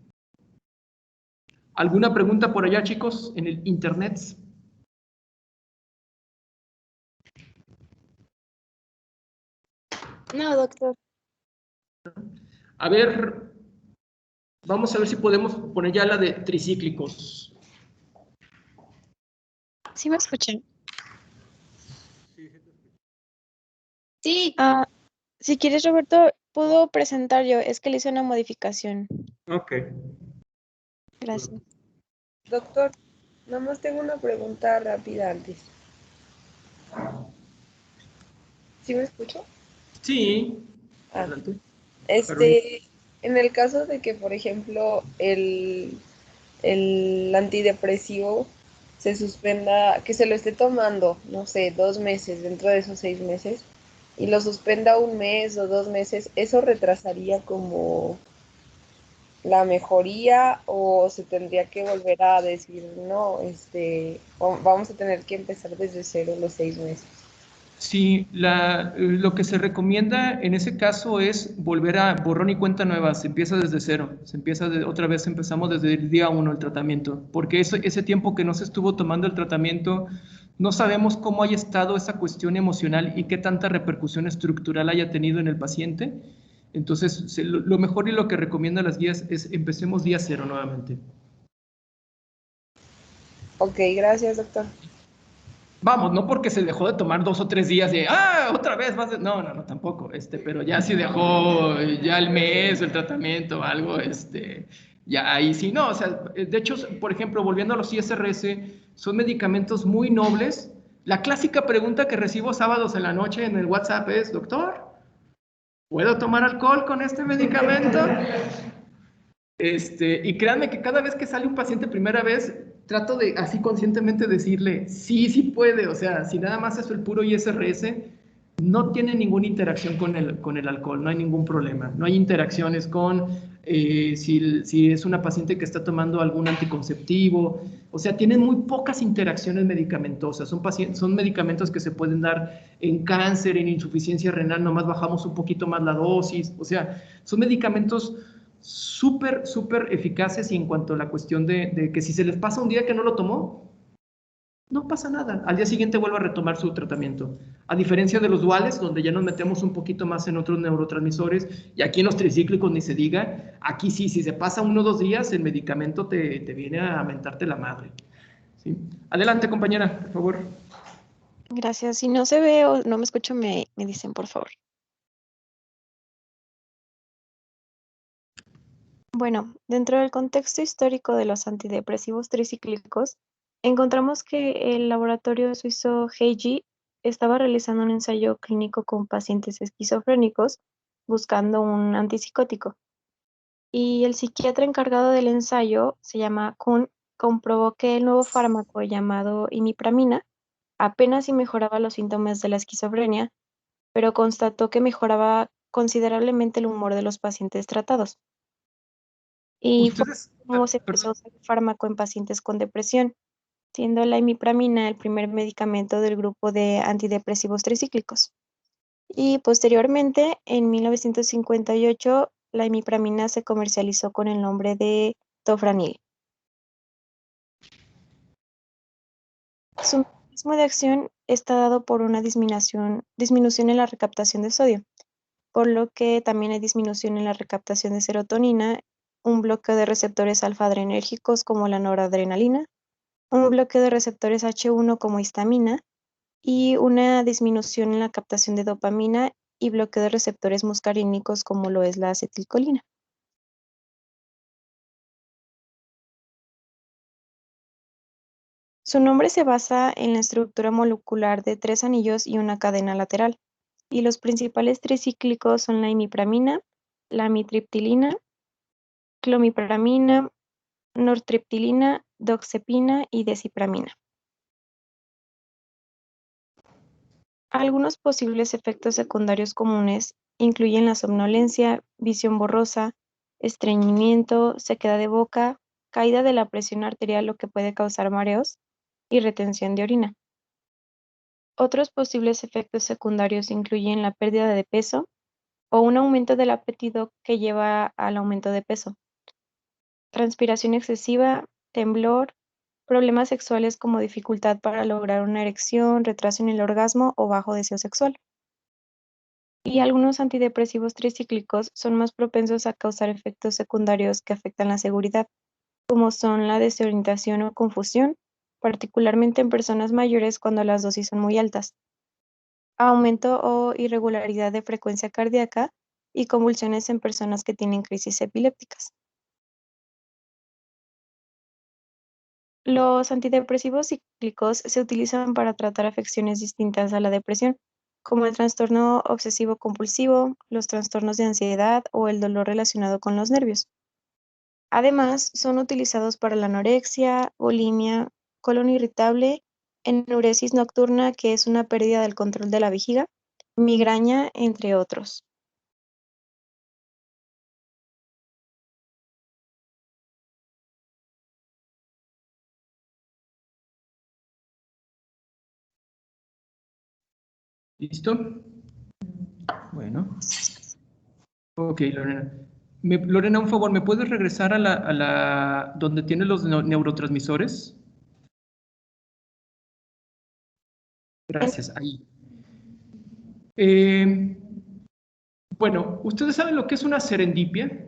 ¿Alguna pregunta por allá, chicos, en el internet? No, doctor. A ver, vamos a ver si podemos poner ya la de tricíclicos. ¿Sí me escuchan? Sí. Si quieres, Roberto, puedo presentar yo. Es que le hice una modificación. Ok. Gracias. Doctor, nomás tengo una pregunta rápida antes. ¿Sí me escucho? Sí. Ah, Adelante. en el caso de que, por ejemplo, el antidepresivo se suspenda, que se lo esté tomando, no sé, 2 meses dentro de esos 6 meses, y lo suspenda 1 mes o 2 meses, ¿eso retrasaría como la mejoría o se tendría que volver a decir, no, vamos a tener que empezar desde cero los 6 meses? Sí, lo que se recomienda en ese caso es volver a borrón y cuenta nueva, se empieza desde cero, otra vez empezamos desde el día 1 el tratamiento, porque ese tiempo que no se estuvo tomando el tratamiento, no sabemos cómo haya estado esa cuestión emocional y qué tanta repercusión estructural haya tenido en el paciente. Entonces, lo mejor y lo que recomiendan las guías es empecemos día 0 nuevamente. Ok, gracias, doctor. Vamos, no porque se dejó de tomar 2 o 3 días de, otra vez más. No, tampoco, pero ya si dejó ya el mes, el tratamiento, algo, ya ahí sí, no, o sea, de hecho, por ejemplo, volviendo a los ISRS, son medicamentos muy nobles. La clásica pregunta que recibo sábados en la noche en el WhatsApp es, doctor, ¿puedo tomar alcohol con este medicamento? Y créanme que cada vez que sale un paciente primera vez, trato de así conscientemente decirle, sí puede, o sea, si nada más es el puro ISRS, no tiene ninguna interacción con el alcohol, no hay ningún problema, no hay interacciones con si es una paciente que está tomando algún anticonceptivo, o sea, tienen muy pocas interacciones medicamentosas, son medicamentos que se pueden dar en cáncer, en insuficiencia renal, nomás bajamos un poquito más la dosis, o sea, son medicamentos súper eficaces y en cuanto a la cuestión de que si se les pasa un día que no lo tomó, no pasa nada. Al día siguiente vuelve a retomar su tratamiento. A diferencia de los duales, donde ya nos metemos un poquito más en otros neurotransmisores, y aquí en los tricíclicos ni se diga, aquí sí, si se pasa 1 o 2 días, el medicamento te viene a mentarte la madre. ¿Sí? Adelante, compañera, por favor. Gracias. Si no se ve o no me escucho, me dicen, por favor. Bueno, dentro del contexto histórico de los antidepresivos tricíclicos, encontramos que el laboratorio suizo Heiji estaba realizando un ensayo clínico con pacientes esquizofrénicos buscando un antipsicótico. Y el psiquiatra encargado del ensayo, se llama Kuhn, comprobó que el nuevo fármaco llamado imipramina apenas si mejoraba los síntomas de la esquizofrenia, pero constató que mejoraba considerablemente el humor de los pacientes tratados. Y fue Ustedes, como se empezó a perdón, usar el fármaco en pacientes con depresión, siendo la imipramina el primer medicamento del grupo de antidepresivos tricíclicos. Y posteriormente, en 1958, la imipramina se comercializó con el nombre de Tofranil. Su mecanismo de acción está dado por una disminución en la recaptación de sodio, por lo que también hay disminución en la recaptación de serotonina, un bloqueo de receptores alfa-adrenérgicos como la noradrenalina, un bloqueo de receptores H1 como histamina y una disminución en la captación de dopamina y bloqueo de receptores muscarínicos como lo es la acetilcolina. Su nombre se basa en la estructura molecular de 3 anillos y una cadena lateral, y los principales tricíclicos son la imipramina, la amitriptilina, clomipramina, nortriptilina, doxepina y desipramina. Algunos posibles efectos secundarios comunes incluyen la somnolencia, visión borrosa, estreñimiento, sequedad de boca, caída de la presión arterial, lo que puede causar mareos, y retención de orina. Otros posibles efectos secundarios incluyen la pérdida de peso o un aumento del apetito que lleva al aumento de peso, transpiración excesiva, temblor, problemas sexuales como dificultad para lograr una erección, retraso en el orgasmo o bajo deseo sexual. Y algunos antidepresivos tricíclicos son más propensos a causar efectos secundarios que afectan la seguridad, como son la desorientación o confusión, particularmente en personas mayores cuando las dosis son muy altas, aumento o irregularidad de frecuencia cardíaca y convulsiones en personas que tienen crisis epilépticas. Los antidepresivos cíclicos se utilizan para tratar afecciones distintas a la depresión, como el trastorno obsesivo-compulsivo, los trastornos de ansiedad o el dolor relacionado con los nervios. Además, son utilizados para la anorexia, bulimia, colon irritable, enuresis nocturna, que es una pérdida del control de la vejiga, migraña, entre otros. ¿Listo? Bueno. Ok, Lorena. Lorena, un favor, ¿me puedes regresar a la donde tiene los neurotransmisores? Gracias, ahí. Bueno, ¿ustedes saben lo que es una serendipia?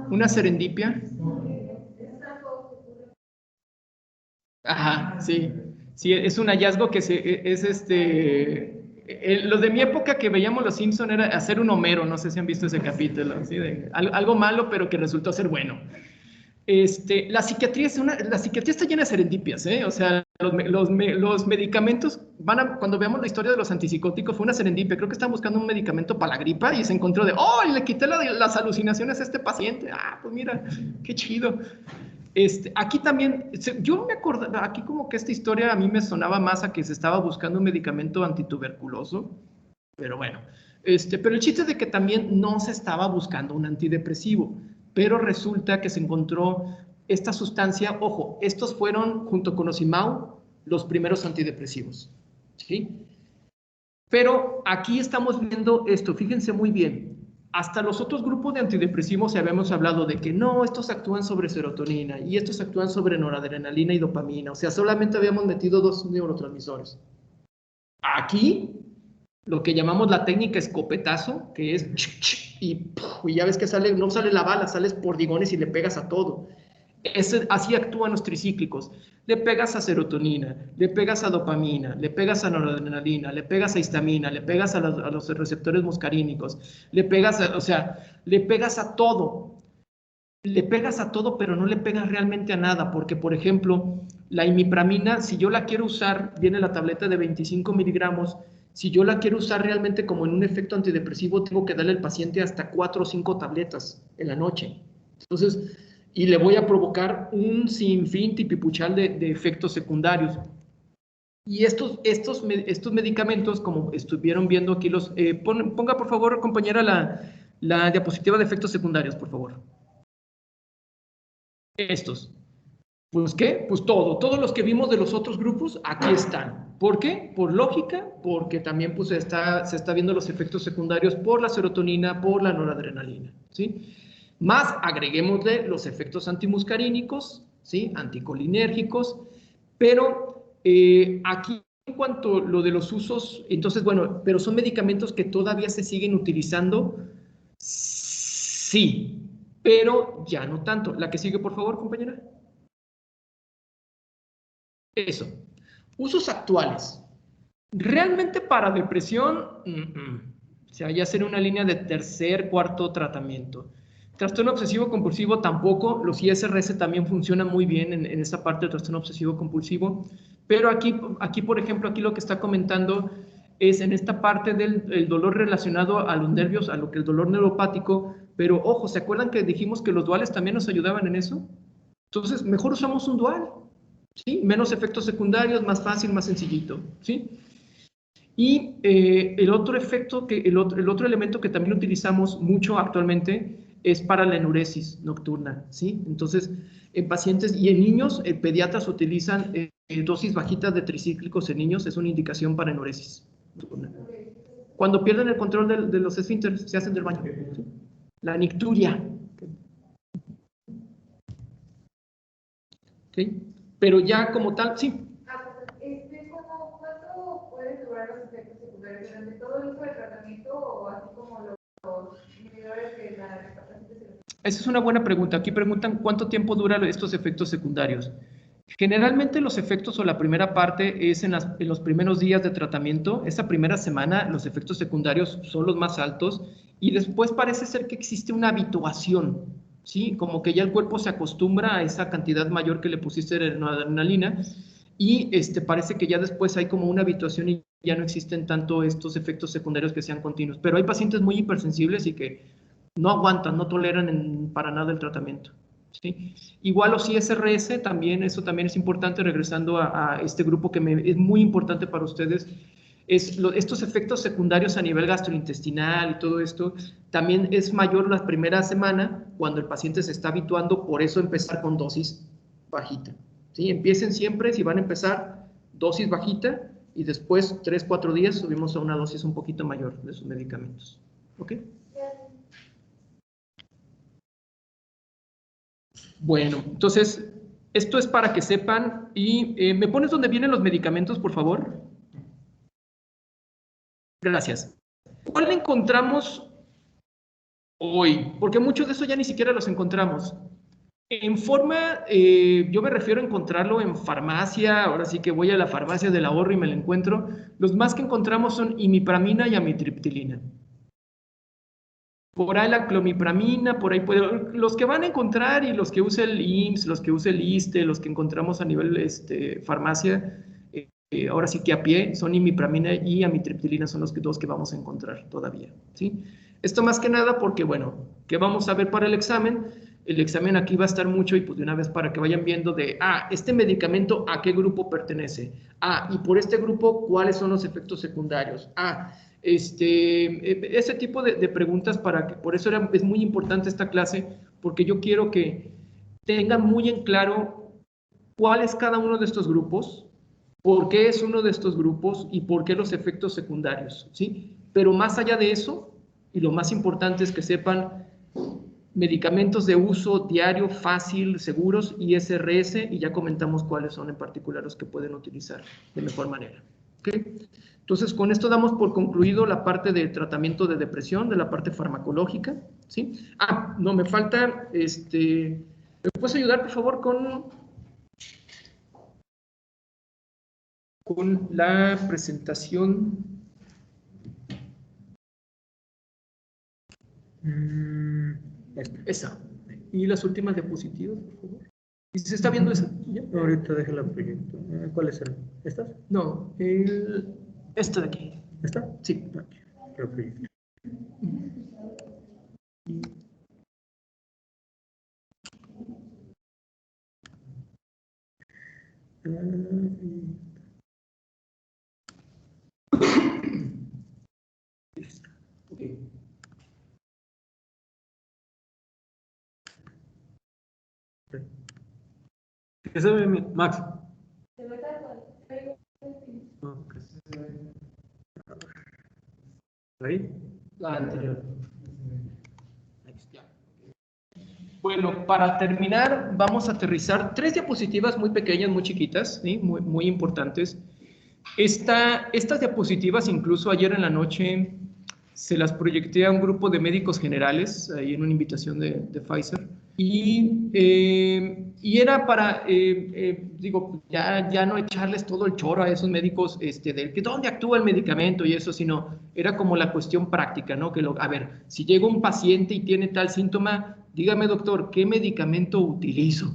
¿Una serendipia? Ajá, sí. Sí, es un hallazgo que los de mi época que veíamos Los Simpson era hacer un Homero, no sé si han visto ese capítulo, ¿sí? Algo malo, pero que resultó ser bueno. La psiquiatría está llena de serendipias, ¿eh? O sea, los medicamentos cuando veamos la historia de los antipsicóticos fue una serendipia. Creo que estaban buscando un medicamento para la gripa y se encontró ¡oh! Le quité las alucinaciones a este paciente. Ah, pues mira, qué chido. Aquí también, yo me acuerdo, aquí como que esta historia a mí me sonaba más a que se estaba buscando un medicamento antituberculoso, pero bueno, pero el chiste es de que también no se estaba buscando un antidepresivo, pero resulta que se encontró esta sustancia, ojo, estos fueron junto con Osimao los primeros antidepresivos, ¿sí? Pero aquí estamos viendo esto, fíjense muy bien. Hasta los otros grupos de antidepresivos habíamos hablado de que no, estos actúan sobre serotonina y estos actúan sobre noradrenalina y dopamina. O sea, solamente habíamos metido 2 neurotransmisores. Aquí, lo que llamamos la técnica escopetazo, que es y ya ves que no sale la bala, sales por digones y le pegas a todo. Así actúan los tricíclicos. Le pegas a serotonina, le pegas a dopamina, le pegas a noradrenalina, le pegas a histamina, le pegas a los receptores muscarínicos, le pegas le pegas a todo. Le pegas a todo, pero no le pegas realmente a nada, porque, por ejemplo, la imipramina, si yo la quiero usar, viene la tableta de 25 miligramos, si yo la quiero usar realmente como en un efecto antidepresivo, tengo que darle al paciente hasta 4 o 5 tabletas en la noche. Entonces, y le voy a provocar un sinfín tipipuchal de efectos secundarios. Y estos medicamentos, como estuvieron viendo aquí, ponga por favor, compañera, la diapositiva de efectos secundarios, por favor. Estos. Pues, ¿qué? Pues todos los que vimos de los otros grupos, aquí están. ¿Por qué? Por lógica, porque también pues, se está viendo los efectos secundarios por la serotonina, por la noradrenalina, ¿sí? Más agreguémosle los efectos antimuscarínicos, ¿sí? Anticolinérgicos, pero aquí en cuanto a lo de los usos, entonces, bueno, pero son medicamentos que todavía se siguen utilizando, sí, pero ya no tanto. La que sigue, por favor, compañera. Eso. Usos actuales. Realmente para depresión, o sea, ya sería una línea de tercer, cuarto tratamiento. Trastorno obsesivo compulsivo tampoco, los ISRS también funcionan muy bien en esta parte del trastorno obsesivo compulsivo, pero aquí, por ejemplo, aquí lo que está comentando es en esta parte del dolor relacionado a los nervios, a lo que el dolor neuropático, pero ojo, ¿se acuerdan que dijimos que los duales también nos ayudaban en eso? Entonces, mejor usamos un dual, ¿sí? Menos efectos secundarios, más fácil, más sencillito, ¿sí? Y el otro efecto, el otro elemento que también utilizamos mucho actualmente es para la enuresis nocturna, ¿sí? Entonces, en pacientes y en niños, pediatras utilizan dosis bajitas de tricíclicos en niños, es una indicación para enuresis nocturna. Cuando pierden el control de los esfínteres, se hacen del baño, ¿sí? La nicturia. ¿Okay? Pero ya como tal, sí. ¿Cuánto pueden durar los efectos secundarios durante todo el uso de tratamiento o así como los inhibidores de la recaptación? Esa es una buena pregunta. Aquí preguntan cuánto tiempo duran estos efectos secundarios. Generalmente los efectos o la primera parte es en los primeros días de tratamiento. Esa primera semana los efectos secundarios son los más altos y después parece ser que existe una habituación, ¿sí? Como que ya el cuerpo se acostumbra a esa cantidad mayor que le pusiste de adrenalina y parece que ya después hay como una habituación y ya no existen tanto estos efectos secundarios que sean continuos. Pero hay pacientes muy hipersensibles y que no aguantan, no toleran para nada el tratamiento. ¿Sí? Igual los ISRS también, eso también es importante, regresando a este grupo que es muy importante para ustedes, estos efectos secundarios a nivel gastrointestinal y todo esto, también es mayor la primera semana cuando el paciente se está habituando, por eso empezar con dosis bajita. ¿Sí? Empiecen siempre, si van a empezar, dosis bajita y después 3-4 días subimos a una dosis un poquito mayor de sus medicamentos. ¿Ok? Bueno, entonces, esto es para que sepan y ¿me pones donde vienen los medicamentos, por favor? Gracias. ¿Cuál encontramos hoy? Porque muchos de eso ya ni siquiera los encontramos. En forma, yo me refiero a encontrarlo en farmacia, ahora sí que voy a la farmacia del ahorro y me lo encuentro. Los más que encontramos son imipramina y amitriptilina. Por ahí la clomipramina, por ahí los que van a encontrar y los que usa el IMSS, los que usa el ISSSTE, los que encontramos a nivel farmacia, ahora sí que a pie, son imipramina y amitriptilina, son los dos que vamos a encontrar todavía, ¿sí? Esto más que nada porque, bueno, ¿qué vamos a ver para el examen? El examen aquí va a estar mucho y pues de una vez para que vayan viendo de, este medicamento, ¿a qué grupo pertenece? Y por este grupo, ¿cuáles son los efectos secundarios? Ese tipo de preguntas por eso es muy importante esta clase, porque yo quiero que tengan muy en claro cuál es cada uno de estos grupos, por qué es uno de estos grupos y por qué los efectos secundarios, ¿sí? Pero más allá de eso, y lo más importante es que sepan medicamentos de uso diario, fácil, seguros, ISRS, y ya comentamos cuáles son en particular los que pueden utilizar de mejor manera. ¿Okay? Entonces, con esto damos por concluido la parte de tratamiento de depresión, de la parte farmacológica, ¿sí? No, me falta, ¿me puedes ayudar, por favor, con la presentación? Esa. Y las últimas diapositivas, por favor. ¿Y se está viendo esa? ¿Ya? Ahorita deja la proyecto. ¿Cuáles son? ¿Estas? No, esta de aquí. ¿Esta? Sí. Perfecto. Okay. ¿Qué se ve, Max? ¿Ahí? La anterior. Bueno, para terminar, vamos a aterrizar 3 diapositivas muy pequeñas, muy chiquitas, ¿sí? muy importantes. Estas diapositivas, incluso ayer en la noche, se las proyecté a un grupo de médicos generales, ahí en una invitación de Pfizer, y era para, digo, ya no echarles todo el choro a esos médicos de que dónde actúa el medicamento y eso, sino era como la cuestión práctica, ¿no? A ver, si llega un paciente y tiene tal síntoma, dígame, doctor, ¿qué medicamento utilizo?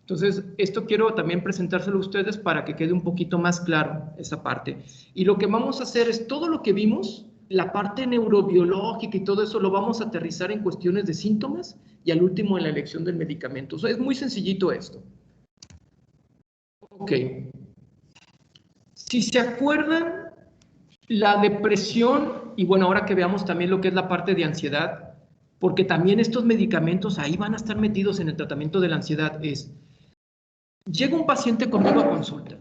Entonces, esto quiero también presentárselo a ustedes para que quede un poquito más claro esa parte. Y lo que vamos a hacer es todo lo que vimos, la parte neurobiológica y todo eso lo vamos a aterrizar en cuestiones de síntomas y al último en la elección del medicamento. O sea, es muy sencillito esto. Ok. Si se acuerdan, la depresión, y bueno, ahora que veamos también lo que es la parte de ansiedad, porque también estos medicamentos ahí van a estar metidos en el tratamiento de la ansiedad, es, llega un paciente conmigo a consulta,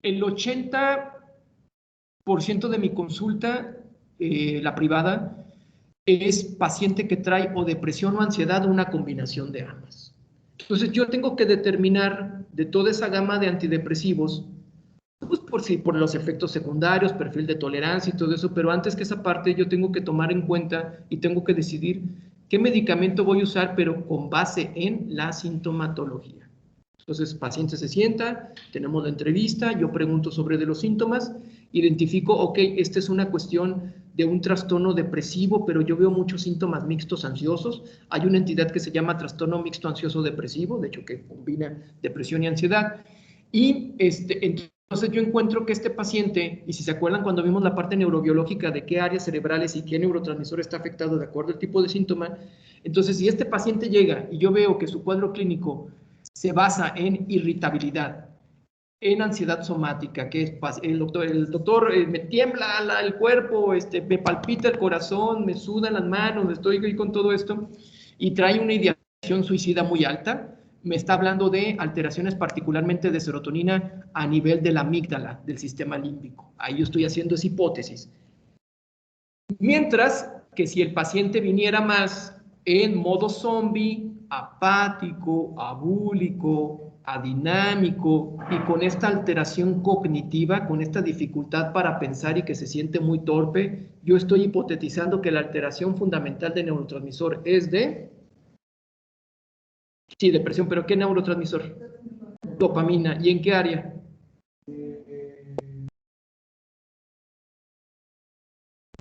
el 80% de mi consulta, la privada, es paciente que trae o depresión o ansiedad o una combinación de ambas. Entonces yo tengo que determinar de toda esa gama de antidepresivos, pues por los efectos secundarios, perfil de tolerancia y todo eso, pero antes que esa parte yo tengo que tomar en cuenta y tengo que decidir qué medicamento voy a usar, pero con base en la sintomatología. Entonces, el paciente se sienta, tenemos la entrevista, yo pregunto sobre de los síntomas, identifico, ok, esta es una cuestión de un trastorno depresivo, pero yo veo muchos síntomas mixtos ansiosos. Hay una entidad que se llama trastorno mixto ansioso depresivo, de hecho que combina depresión y ansiedad. Y entonces yo encuentro que este paciente, y si se acuerdan cuando vimos la parte neurobiológica de qué áreas cerebrales y qué neurotransmisor está afectado de acuerdo al tipo de síntoma, entonces si este paciente llega y yo veo que su cuadro clínico se basa en irritabilidad, en ansiedad somática, que es el doctor me tiembla el cuerpo, me palpita el corazón, me sudan las manos, estoy con todo esto, y trae una ideación suicida muy alta, me está hablando de alteraciones particularmente de serotonina a nivel de la amígdala, del sistema límbico. Ahí yo estoy haciendo esa hipótesis. Mientras que si el paciente viniera más en modo zombie, apático, abúlico, adinámico y con esta alteración cognitiva, con esta dificultad para pensar y que se siente muy torpe, yo estoy hipotetizando que la alteración fundamental de neurotransmisor es de... Sí, depresión, pero ¿qué neurotransmisor? Dopamina. ¿Y en qué área?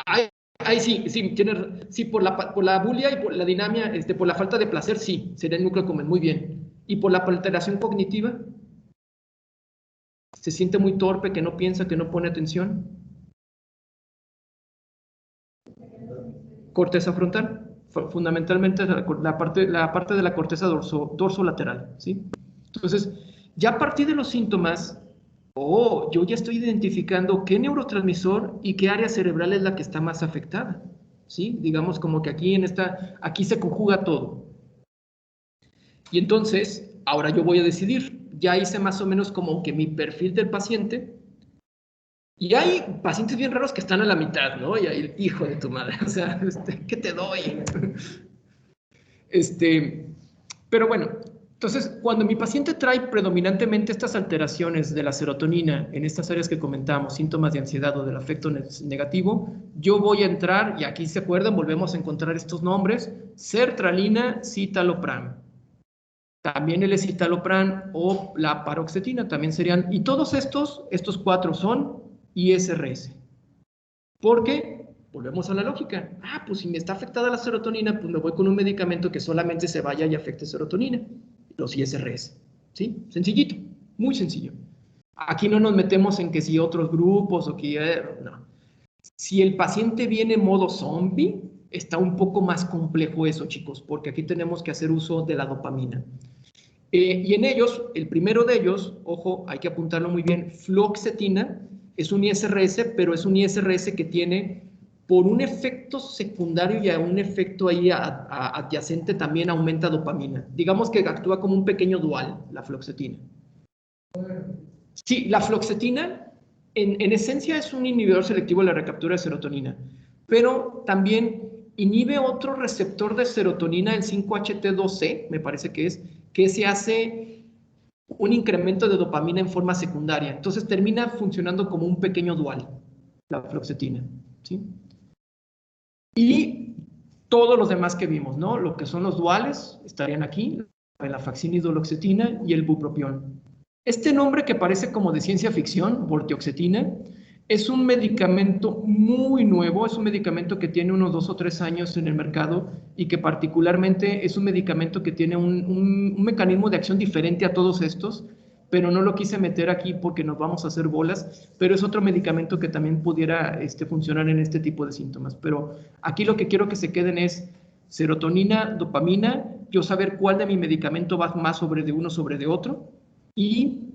Ahí sí, sí, por la bulia y por la dinamia, por la falta de placer, sí, sería el núcleo común, muy bien. ¿Y por la alteración cognitiva? ¿Se siente muy torpe, que no piensa, que no pone atención? Corteza frontal, fundamentalmente la parte de la corteza dorsolateral, ¿sí? Entonces, ya a partir de los síntomas, yo ya estoy identificando qué neurotransmisor y qué área cerebral es la que está más afectada, ¿sí? Digamos como que aquí se conjuga todo. Y entonces, ahora yo voy a decidir, ya hice más o menos como que mi perfil del paciente, y hay pacientes bien raros que están a la mitad, ¿no? Y ahí, hijo de tu madre, o sea, ¿qué te doy? Pero bueno, entonces, cuando mi paciente trae predominantemente estas alteraciones de la serotonina en estas áreas que comentamos, síntomas de ansiedad o del afecto negativo, yo voy a entrar, y aquí se acuerdan, volvemos a encontrar estos nombres, sertralina, citalopram. También el escitalopram o la paroxetina también serían, y todos estos cuatro son ISRS. Porque, volvemos a la lógica, pues si me está afectada la serotonina, pues me voy con un medicamento que solamente se vaya y afecte serotonina, los ISRS, ¿sí? Sencillito, muy sencillo. Aquí no nos metemos en que si otros grupos o que, no. Si el paciente viene en modo zombie, está un poco más complejo eso, chicos, porque aquí tenemos que hacer uso de la dopamina. Y en ellos, el primero de ellos, ojo, hay que apuntarlo muy bien, fluoxetina, es un ISRS, pero es un ISRS que tiene, por un efecto secundario y a un efecto ahí adyacente, también aumenta dopamina. Digamos que actúa como un pequeño dual, la fluoxetina. Sí, la fluoxetina, en esencia, es un inhibidor selectivo de la recaptura de serotonina, pero también inhibe otro receptor de serotonina, el 5-HT2C, me parece que se hace un incremento de dopamina en forma secundaria. Entonces termina funcionando como un pequeño dual, la fluoxetina, ¿sí? Y todos los demás que vimos, ¿no? Lo que son los duales estarían aquí, la venlafaxina y duloxetina y el bupropión. Este nombre que parece como de ciencia ficción, vortioxetina, es un medicamento muy nuevo, es un medicamento que tiene unos 2 o 3 años en el mercado y que particularmente es un medicamento que tiene un mecanismo de acción diferente a todos estos, pero no lo quise meter aquí porque nos vamos a hacer bolas, pero es otro medicamento que también pudiera funcionar en este tipo de síntomas. Pero aquí lo que quiero que se queden es serotonina, dopamina, yo saber cuál de mi medicamento va más sobre de uno sobre de otro y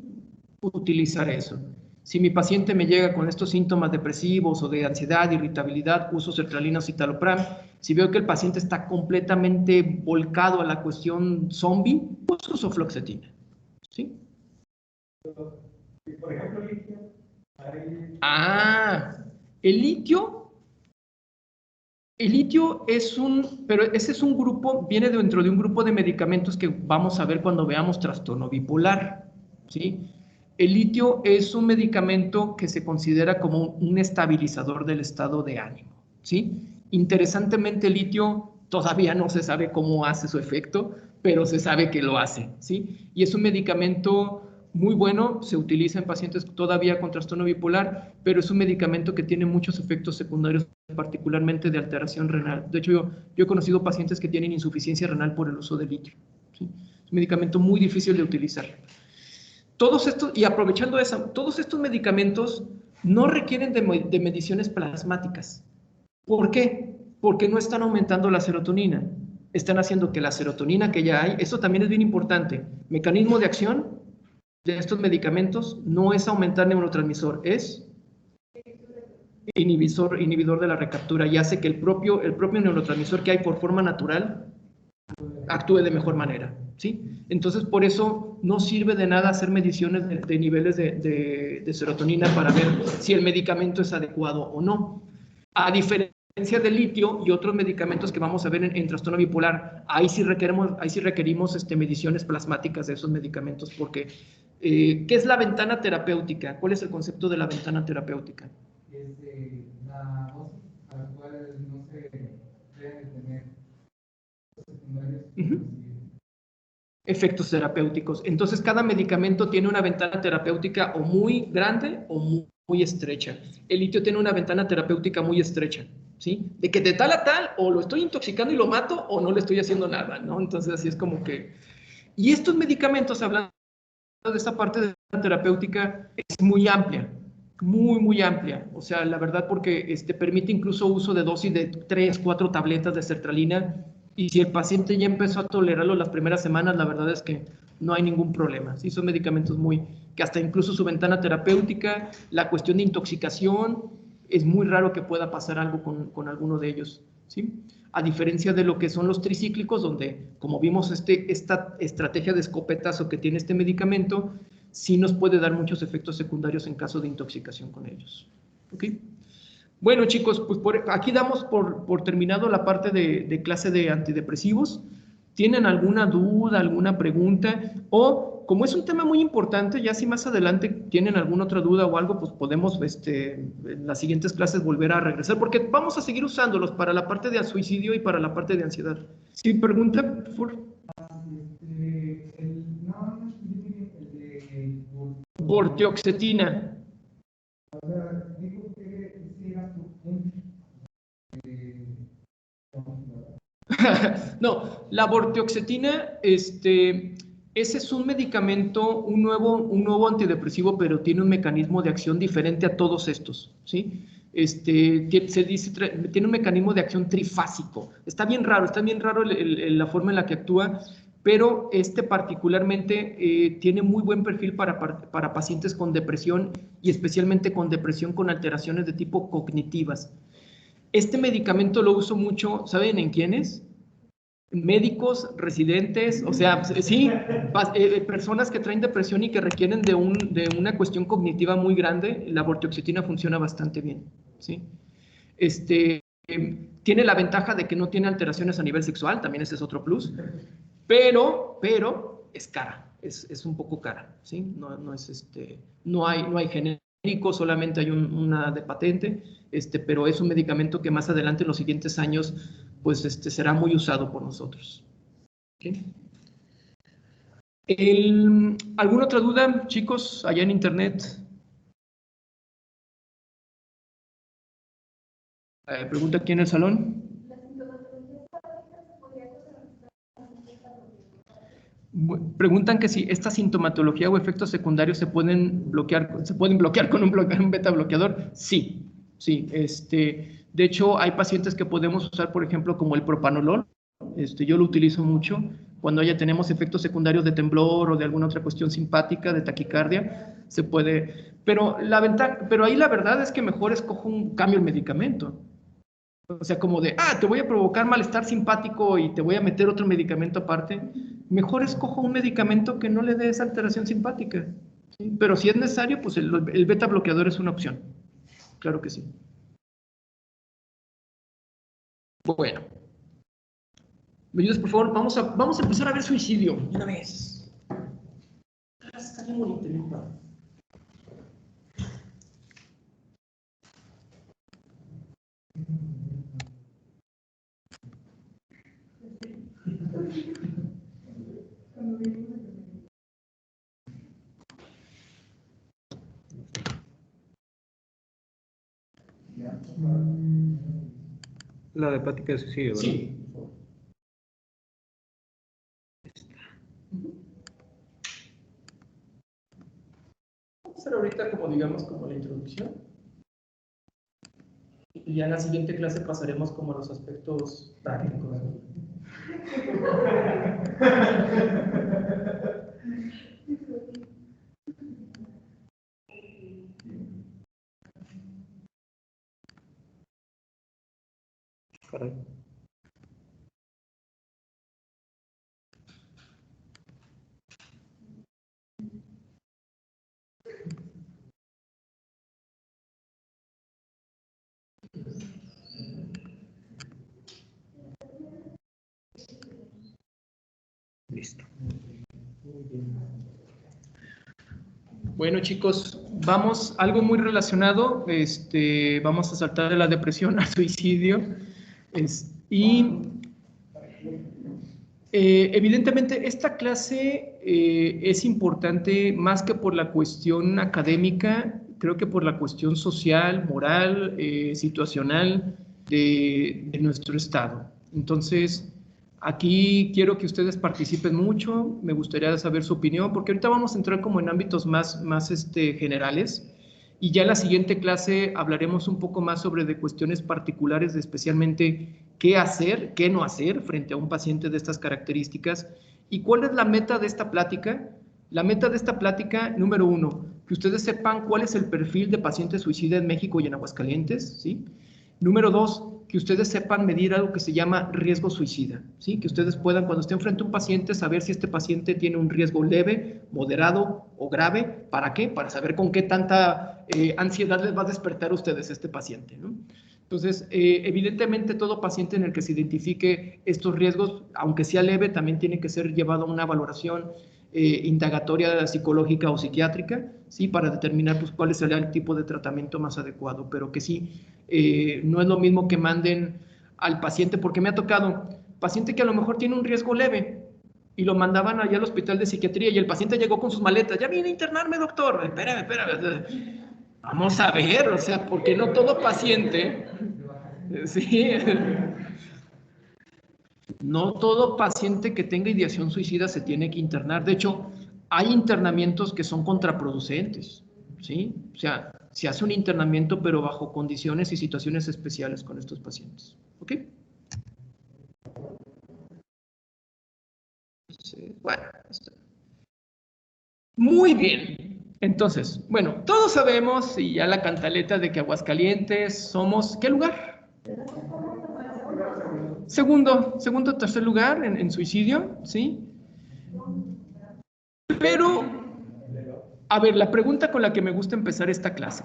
utilizar eso. Si mi paciente me llega con estos síntomas depresivos o de ansiedad, irritabilidad, uso sertralina o citalopram. Si veo que el paciente está completamente volcado a la cuestión zombie, pues uso fluoxetina. ¿Sí? Por ejemplo, litio. El litio pero ese es un grupo, viene dentro de un grupo de medicamentos que vamos a ver cuando veamos trastorno bipolar, ¿sí? El litio es un medicamento que se considera como un estabilizador del estado de ánimo, ¿sí? Interesantemente, el litio todavía no se sabe cómo hace su efecto, pero se sabe que lo hace, ¿sí? Y es un medicamento muy bueno, se utiliza en pacientes todavía con trastorno bipolar, pero es un medicamento que tiene muchos efectos secundarios, particularmente de alteración renal. De hecho, yo he conocido pacientes que tienen insuficiencia renal por el uso de litio, ¿sí? Es un medicamento muy difícil de utilizar. Todos estos, y aprovechando eso, todos estos medicamentos no requieren de mediciones plasmáticas. ¿Por qué? Porque no están aumentando la serotonina. Están haciendo que la serotonina que ya hay, eso también es bien importante, mecanismo de acción de estos medicamentos no es aumentar neurotransmisor, es inhibidor de la recaptura y hace que el propio neurotransmisor que hay por forma natural actúe de mejor manera, ¿sí? Entonces, por eso no sirve de nada hacer mediciones de niveles de serotonina para ver si el medicamento es adecuado o no. A diferencia del litio y otros medicamentos que vamos a ver en trastorno bipolar, ahí sí requerimos mediciones plasmáticas de esos medicamentos, porque ¿qué es la ventana terapéutica? ¿Cuál es el concepto de la ventana terapéutica? Es la dosis a la cual no se deben tener secundarios. Efectos terapéuticos. Entonces, cada medicamento tiene una ventana terapéutica o muy grande o muy estrecha. El litio tiene una ventana terapéutica muy estrecha, ¿sí? De que de tal a tal, o lo estoy intoxicando y lo mato, o no le estoy haciendo nada, ¿no? Entonces, así es como que... Y estos medicamentos, hablando de esta parte de la terapéutica, es muy amplia, muy amplia. O sea, la verdad, porque permite incluso uso de dosis de 3, 4 tabletas de sertralina, y si el paciente ya empezó a tolerarlo las primeras semanas, la verdad es que no hay ningún problema. Sí, son medicamentos que hasta incluso su ventana terapéutica, la cuestión de intoxicación, es muy raro que pueda pasar algo con alguno de ellos, ¿sí? A diferencia de lo que son los tricíclicos, donde, como vimos, esta estrategia de escopetazo que tiene este medicamento, sí nos puede dar muchos efectos secundarios en caso de intoxicación con ellos. ¿Ok? Bueno, chicos, pues aquí damos por terminado la parte de clase de antidepresivos. ¿Tienen alguna duda, alguna pregunta? O, como es un tema muy importante, ya si más adelante tienen alguna otra duda o algo, pues podemos en las siguientes clases volver a regresar, porque vamos a seguir usándolos para la parte de suicidio y para la parte de ansiedad. ¿Sí, pregunta, por favor? Vortioxetina. No, la vortioxetina, ese es un medicamento, un nuevo antidepresivo, pero tiene un mecanismo de acción diferente a todos estos, ¿sí? Se dice, tiene un mecanismo de acción trifásico. Está bien raro la forma en la que actúa, pero particularmente tiene muy buen perfil para pacientes con depresión y especialmente con depresión con alteraciones de tipo cognitivas. Este medicamento lo uso mucho, ¿saben en quiénes? Médicos, residentes, o sea, sí, personas que traen depresión y que requieren de una cuestión cognitiva muy grande. La vortioxetina funciona bastante bien, ¿sí? Tiene la ventaja de que no tiene alteraciones a nivel sexual, también ese es otro plus, pero es cara, es un poco cara, ¿sí? No hay genérico, solamente hay una de patente, pero es un medicamento que más adelante en los siguientes años pues será muy usado por nosotros. ¿Okay? ¿Alguna otra duda, chicos, allá en internet? Pregunta aquí en el salón. Preguntan que si esta sintomatología o efectos secundarios se pueden bloquear con un beta bloqueador. Sí. De hecho, hay pacientes que podemos usar, por ejemplo, como el propanolol. Yo lo utilizo mucho. Cuando tenemos efectos secundarios de temblor o de alguna otra cuestión simpática, de taquicardia, se puede... Pero ahí la verdad es que mejor escojo un cambio el medicamento. O sea, como de, te voy a provocar malestar simpático y te voy a meter otro medicamento aparte. Mejor escojo un medicamento que no le dé esa alteración simpática. ¿Sí? Pero si es necesario, pues el beta bloqueador es una opción. Claro que sí. Bueno. ¿Me ayudas, por favor? Vamos a empezar a ver suicidio. Una vez. Está bien bonito, bien padre. La de plática de suicidio, ¿verdad? Sí. Vamos a hacer ahorita como digamos como la introducción. Y ya en la siguiente clase pasaremos como a los aspectos prácticos. Caray. Listo. Bueno, chicos, vamos, algo muy relacionado, vamos a saltar de la depresión al suicidio, evidentemente esta clase es importante más que por la cuestión académica, creo que por la cuestión social, moral, situacional de nuestro estado. Entonces, aquí quiero que ustedes participen mucho, me gustaría saber su opinión, porque ahorita vamos a entrar como en ámbitos más generales, y ya en la siguiente clase hablaremos un poco más sobre de cuestiones particulares, de especialmente qué hacer, qué no hacer frente a un paciente de estas características, y cuál es la meta de esta plática. La meta de esta plática, número 1, que ustedes sepan cuál es el perfil de paciente suicida en México y en Aguascalientes, ¿sí? Número 2, que ustedes sepan medir algo que se llama riesgo suicida, ¿sí? Que ustedes puedan, cuando estén frente a un paciente, saber si este paciente tiene un riesgo leve, moderado o grave. ¿Para qué? Para saber con qué tanta ansiedad les va a despertar a ustedes este paciente, ¿no? Entonces, evidentemente, todo paciente en el que se identifique estos riesgos, aunque sea leve, también tiene que ser llevado a una valoración indagatoria psicológica o psiquiátrica, ¿sí? Para determinar pues, cuál será el tipo de tratamiento más adecuado, pero que sí, no es lo mismo que manden al paciente, porque me ha tocado paciente que a lo mejor tiene un riesgo leve y lo mandaban allá al hospital de psiquiatría y el paciente llegó con sus maletas, ya vine a internarme, doctor, espérame, vamos a ver, o sea, porque no todo paciente, sí, no todo paciente que tenga ideación suicida se tiene que internar. De hecho, hay internamientos que son contraproducentes, ¿sí? O sea, se hace un internamiento, pero bajo condiciones y situaciones especiales con estos pacientes. ¿Ok? Sí, bueno. Muy bien. Entonces, bueno, todos sabemos, y ya la cantaleta de que Aguascalientes somos, ¿qué lugar? Segundo, tercer lugar en suicidio, ¿sí? Pero, a ver, la pregunta con la que me gusta empezar esta clase.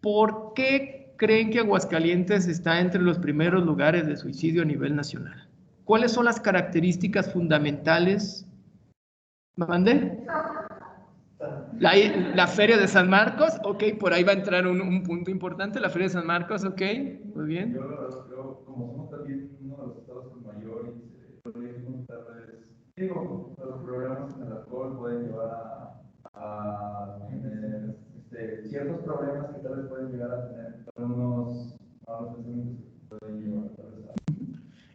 ¿Por qué creen que Aguascalientes está entre los primeros lugares de suicidio a nivel nacional? ¿Cuáles son las características fundamentales? ¿Mande? La Feria de San Marcos, ok, por ahí va a entrar un punto importante, la Feria de San Marcos, ok, muy bien. Yo como somos también uno de los estados con mayor digo, los problemas con el alcohol pueden llevar a tener ciertos problemas que tal vez pueden llegar a tener algunos malos pensamientos que pueden llevar tal vez a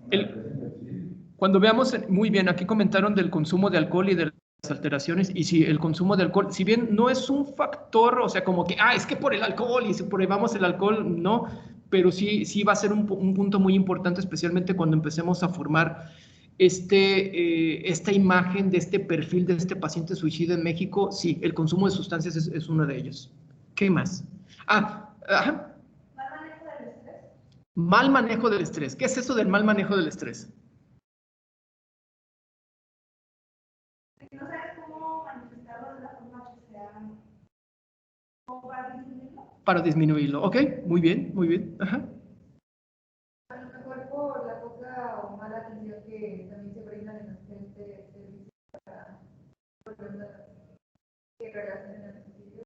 una depresión. Cuando veamos, muy bien, aquí comentaron del consumo de alcohol y de las alteraciones, y si el consumo de alcohol, si bien no es un factor, o sea, como que, es que por el alcohol, y si probamos el alcohol, no, pero sí va a ser un punto muy importante, especialmente cuando empecemos a formar esta imagen de este perfil de este paciente suicida en México, sí, el consumo de sustancias es uno de ellos. ¿Qué más? Ajá. ¿Mal manejo del estrés? Mal manejo del estrés. ¿Qué es eso del mal manejo del estrés? No sabes cómo manifestarlo de la forma que sea, como para disminuirlo. Para disminuirlo. Ok, muy bien, muy bien. Ajá. A lo mejor por la poca o mala atención que también se brindan en los servicios para problemas que relacionan el suicidio.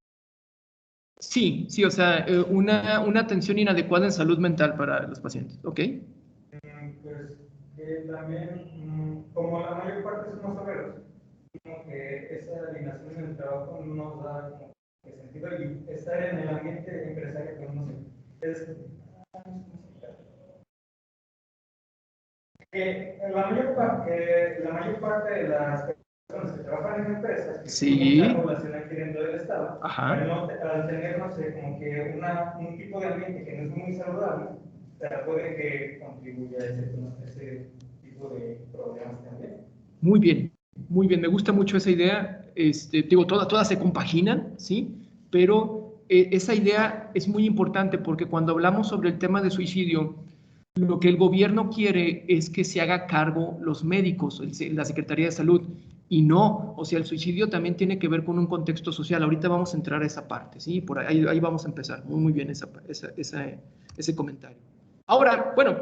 Sí, sí, o sea, una atención inadecuada en salud mental para los pacientes. Ok. Pues que también, como la mayor parte somos obreros, como que esa alineación en el trabajo no nos da como que sentido y estar en el ambiente empresarial que uno es que la mayor parte de las personas que trabajan en empresas, que Sí. tienen la población aquí dentro del Estado, Ajá. al tener, no sé, como que un tipo de ambiente que no es muy saludable, puede que contribuya a ese tipo de problemas también. Muy bien, me gusta mucho esa idea. Digo, todas se compaginan, ¿sí? Pero esa idea es muy importante porque cuando hablamos sobre el tema de suicidio, lo que el gobierno quiere es que se haga cargo los médicos, la Secretaría de Salud, y no, o sea, el suicidio también tiene que ver con un contexto social. Ahorita vamos a entrar a esa parte, ¿sí? Por ahí vamos a empezar. Muy bien ese comentario. Ahora, bueno,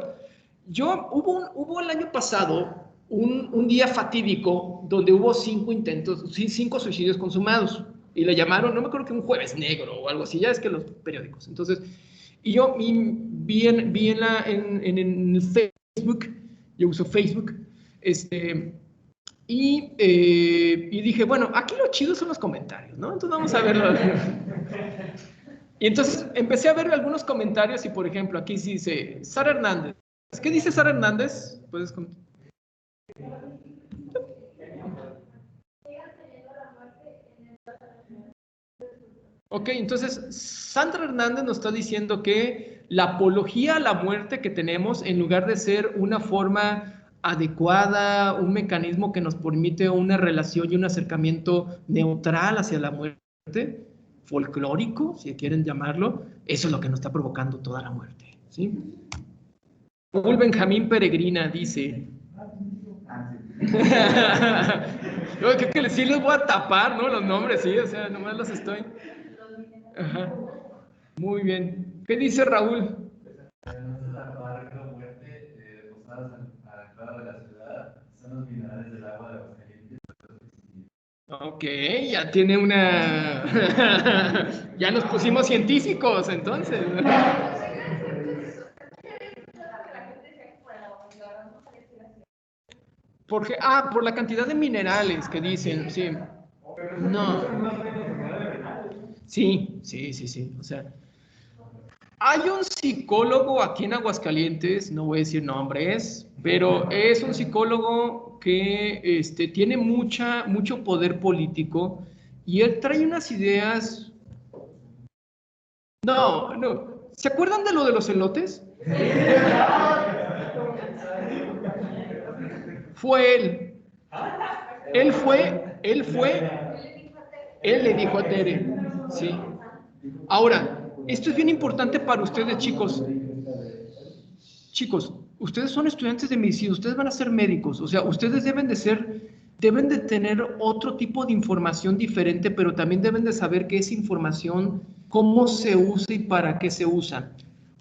hubo el año pasado un día fatídico donde hubo 5 suicidios consumados, y le llamaron, no me acuerdo, que un jueves negro o algo así, ya es que los periódicos. Entonces, y yo vi en el Facebook, yo uso Facebook, y dije, bueno, aquí lo chido son los comentarios, ¿no? Entonces vamos a verlo. Y entonces empecé a ver algunos comentarios y, por ejemplo, aquí sí dice Sara Hernández. ¿Qué dice Sara Hernández? ¿Puedes comentar? Ok, entonces Sandra Hernández nos está diciendo que la apología a la muerte que tenemos, en lugar de ser una forma adecuada, un mecanismo que nos permite una relación y un acercamiento neutral hacia la muerte, folclórico, si quieren llamarlo, eso es lo que nos está provocando toda la muerte, ¿sí? Raúl Benjamín Peregrina dice... Yo creo que sí les voy a tapar, ¿no? Los nombres, sí, o sea, nomás los estoy... Ajá. Muy bien. ¿Qué dice Raúl? Ok, ya tiene una... ya nos pusimos científicos, entonces. Porque, por la cantidad de minerales que dicen, sí. No. Sí. O sea, hay un psicólogo aquí en Aguascalientes, no voy a decir nombres, pero es un psicólogo que tiene mucho poder político, y él trae unas ideas. No. ¿Se acuerdan de lo de los elotes? Fue él. Él le dijo a Tere, sí. Ahora, esto es bien importante para ustedes, chicos. Chicos, ustedes son estudiantes de medicina, ustedes van a ser médicos, o sea, ustedes deben de tener otro tipo de información diferente, pero también deben de saber qué es información, cómo se usa y para qué se usa.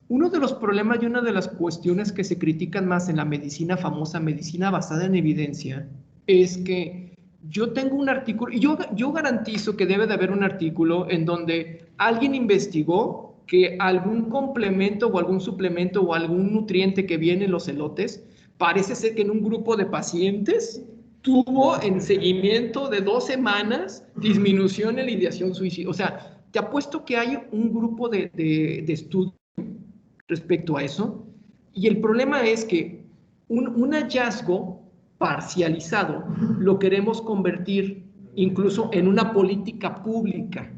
Uno de los problemas y una de las cuestiones que se critican más en la medicina famosa, medicina basada en evidencia, es que yo tengo un artículo, y yo garantizo que debe de haber un artículo en donde alguien investigó que algún complemento o algún suplemento o algún nutriente que viene en los elotes, parece ser que en un grupo de pacientes tuvo, en seguimiento de 2 semanas, disminución en la ideación suicida. O sea, te apuesto que hay un grupo de estudios respecto a eso, y el problema es que un hallazgo parcializado lo queremos convertir incluso en una política pública.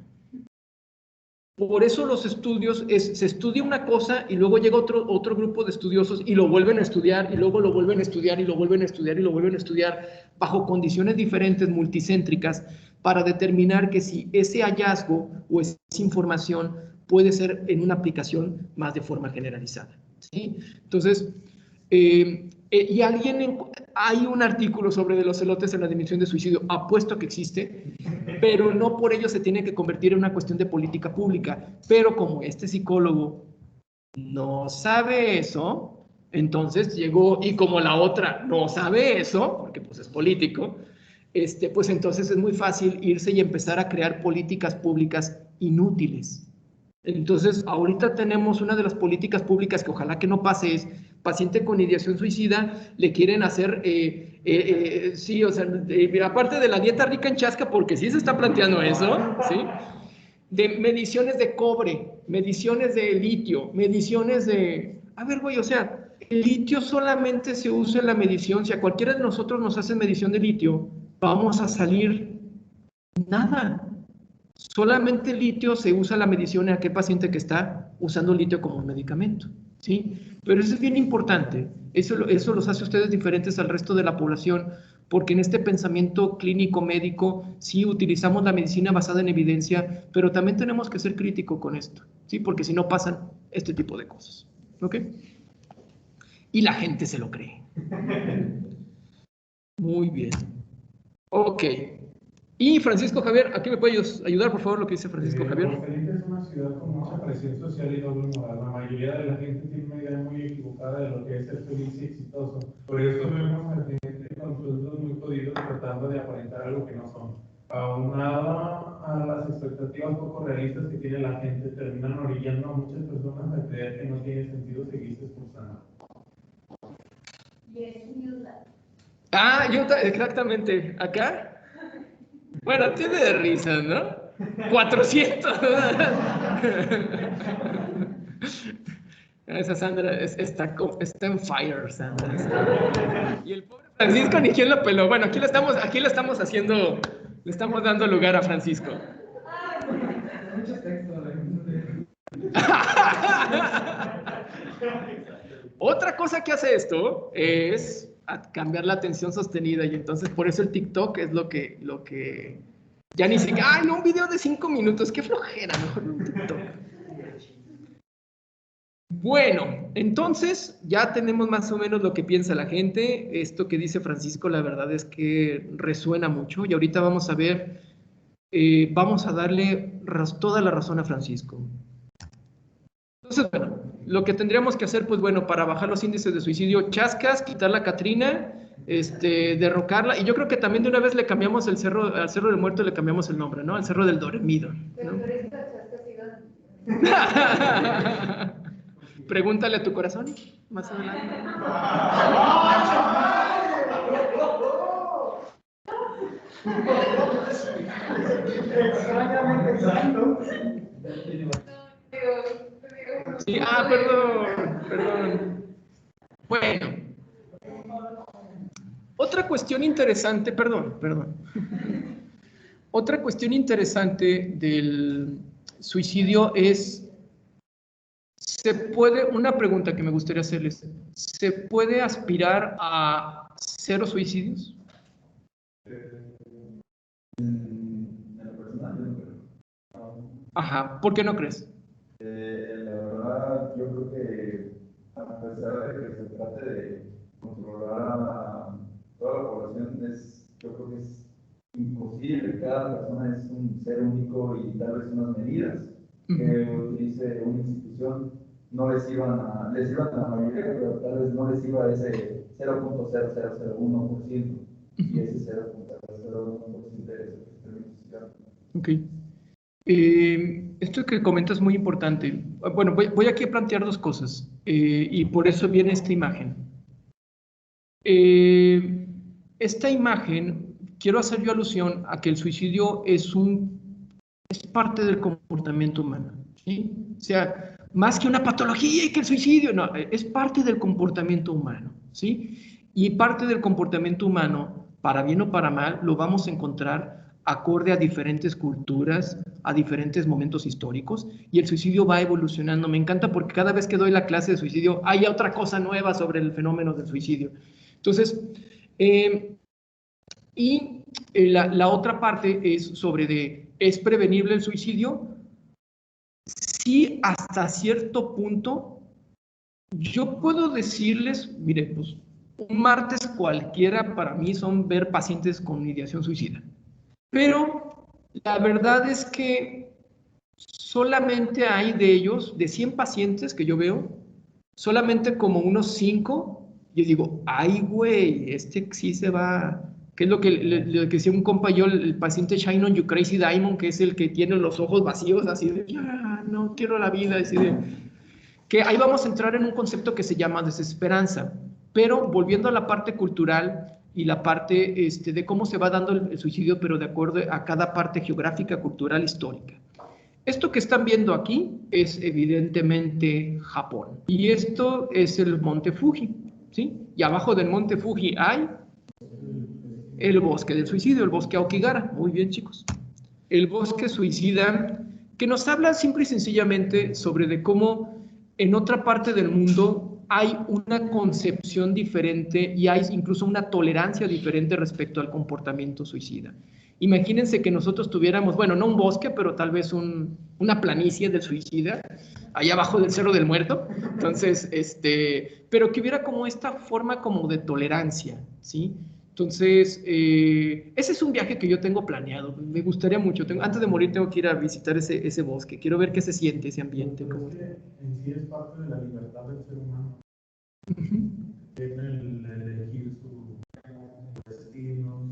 Por eso los estudios, se estudia una cosa y luego llega otro grupo de estudiosos y lo vuelven a estudiar y luego lo vuelven a estudiar y lo vuelven a estudiar y lo vuelven a estudiar bajo condiciones diferentes, multicéntricas, para determinar que si ese hallazgo o esa información puede ser en una aplicación más de forma generalizada, ¿sí? Entonces, y hay un artículo sobre de los elotes en la dimensión de suicidio, apuesto que existe, pero no por ello se tiene que convertir en una cuestión de política pública. Pero como este psicólogo no sabe eso, entonces llegó, y como la otra no sabe eso, porque pues es político, pues entonces es muy fácil irse y empezar a crear políticas públicas inútiles. Entonces, ahorita tenemos una de las políticas públicas que ojalá que no pase es paciente con ideación suicida, le quieren hacer, sí, o sea, aparte de la dieta rica en chasca, porque sí se está planteando eso, ¿sí? De mediciones de cobre, mediciones de litio, mediciones de... A ver, güey, o sea, el litio solamente se usa en la medición. Si a cualquiera de nosotros nos hacen medición de litio, vamos a salir nada. Solamente el litio se usa en la medición en aquel paciente que está usando litio como un medicamento, ¿sí? Pero eso es bien importante. Eso los hace ustedes diferentes al resto de la población, porque en este pensamiento clínico médico sí utilizamos la medicina basada en evidencia, pero también tenemos que ser críticos con esto, ¿sí? Porque si no pasan este tipo de cosas, ¿ok? Y la gente se lo cree. Muy bien. Ok. Y Francisco Javier, ¿a qué me puedes ayudar, por favor, lo que dice Francisco Javier? Aguascalientes es una ciudad con mucha presión social y doble moral. La mayoría de la gente tiene una idea muy equivocada de lo que es ser feliz y exitoso. Por eso vemos a gente con sueldos muy jodidos tratando de aparentar algo que no son. Aunado a las expectativas poco realistas que tiene la gente, terminan orillando a muchas personas a creer que no tiene sentido seguirse esforzando. Ah, Utah, exactamente. ¿Acá? Bueno, tiene de risas, ¿no? 400. Esa Sandra está en fire, Sandra. Y el pobre Francisco ni quien lo peló. Bueno, aquí le estamos haciendo, le estamos dando lugar a Francisco. Otra cosa que hace esto es cambiar la atención sostenida, y entonces por eso el TikTok es lo que ya ni siquiera, ay, no, un video de 5 minutos, qué flojera, mejor un TikTok. Bueno, entonces ya tenemos más o menos lo que piensa la gente. Esto que dice Francisco, la verdad es que resuena mucho, y ahorita vamos a ver, vamos a darle toda la razón a Francisco. Entonces, bueno, lo que tendríamos que hacer, pues bueno, para bajar los índices de suicidio, chascas, quitar la Catrina, derrocarla, y yo creo que también de una vez le cambiamos al Cerro del Muerto, le cambiamos el nombre, ¿no? Al Cerro del Dormido, ¿no? Pregúntale a tu corazón, más adelante. Sí, perdón. Bueno, otra cuestión interesante, perdón. Otra cuestión interesante del suicidio es, una pregunta que me gustaría hacerles, ¿se puede aspirar a 0 suicidios? Ajá, ¿por qué no crees? La verdad, yo creo que a pesar de que se trate de controlar a toda la población, yo creo que es imposible. Cada persona es un ser único, y tal vez unas medidas que utilice una institución no les iban a la mayoría, pero tal vez no les iba ese 0.0001%, y ese 0.01% de eso que usted. Ok. Esto que comentas es muy importante. Bueno, voy aquí a plantear 2 cosas, y por eso viene esta imagen. Esta imagen, quiero hacer yo alusión a que el suicidio es parte del comportamiento humano, ¿sí? O sea, más que una patología y que el suicidio, no, es parte del comportamiento humano, ¿sí? Y parte del comportamiento humano, para bien o para mal, lo vamos a encontrar acorde a diferentes culturas, a diferentes momentos históricos y el suicidio va evolucionando. Me encanta porque cada vez que doy la clase de suicidio hay otra cosa nueva sobre el fenómeno del suicidio. Entonces, la otra parte es sobre ¿es prevenible el suicidio? Sí, hasta cierto punto. Yo puedo decirles, mire, pues un martes cualquiera para mí son ver pacientes con ideación suicida. Pero la verdad es que solamente hay de ellos, de 100 pacientes que yo veo, solamente como unos 5, yo digo, ay güey, sí se va, que es lo que le decía un compa yo, el paciente Shine on You Crazy Diamond, que es el que tiene los ojos vacíos, así de, ya, no quiero la vida, así de, que ahí vamos a entrar en un concepto que se llama desesperanza. Pero volviendo a la parte cultural y la parte de cómo se va dando el suicidio, pero de acuerdo a cada parte geográfica, cultural, histórica. Esto que están viendo aquí es evidentemente Japón. Y esto es el monte Fuji, ¿sí? Y abajo del monte Fuji hay el bosque del suicidio, el bosque Aokigahara. Muy bien, chicos. El bosque suicida, que nos habla simple y sencillamente sobre de cómo en otra parte del mundo hay una concepción diferente y hay incluso una tolerancia diferente respecto al comportamiento suicida. Imagínense que nosotros tuviéramos, bueno, no un bosque, pero tal vez una planicie del suicida, allá abajo del Cerro del Muerto, entonces, pero que hubiera como esta forma como de tolerancia, ¿sí? Entonces, ese es un viaje que yo tengo planeado, me gustaría mucho, antes de morir tengo que ir a visitar ese bosque, quiero ver qué se siente ese ambiente. Pero en sí es parte de la libertad del ser humano. Tiene el elegir su destino.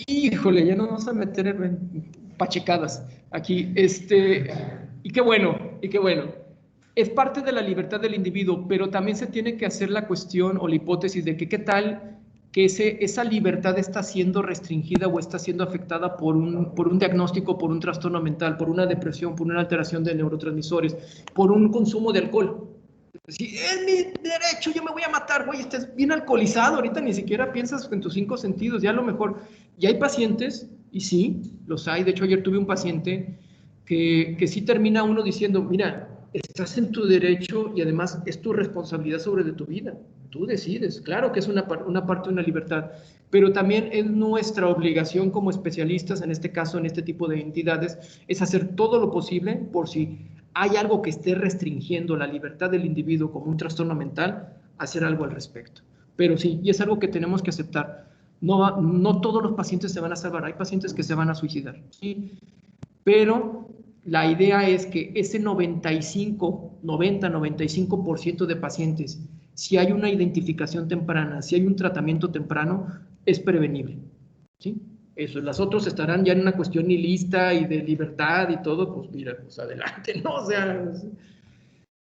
Híjole, ya no nos vamos a meter en pachecadas aquí, y qué bueno, es parte de la libertad del individuo, pero también se tiene que hacer la cuestión o la hipótesis de que qué tal que esa libertad está siendo restringida o está siendo afectada por un diagnóstico, por un trastorno mental, por una depresión, por una alteración de neurotransmisores, por un consumo de alcohol. Si es mi derecho, yo me voy a matar, güey, estás bien alcoholizado, ahorita ni siquiera piensas en tus 5 sentidos, ya a lo mejor. Y hay pacientes, y sí, los hay, de hecho ayer tuve un paciente que sí termina uno diciendo, mira, estás en tu derecho y además es tu responsabilidad sobre de tu vida. Tú decides, claro que es una parte de una libertad, pero también es nuestra obligación como especialistas, en este caso, en este tipo de entidades, es hacer todo lo posible por si hay algo que esté restringiendo la libertad del individuo como un trastorno mental, hacer algo al respecto. Pero sí, y es algo que tenemos que aceptar. No todos los pacientes se van a salvar, hay pacientes que se van a suicidar, ¿sí? Pero la idea es que ese 90-95% de pacientes, si hay una identificación temprana, si hay un tratamiento temprano, es prevenible, ¿sí? Eso, las otras estarán ya en una cuestión nihilista y de libertad y todo, pues mira, pues adelante, ¿no? O sea...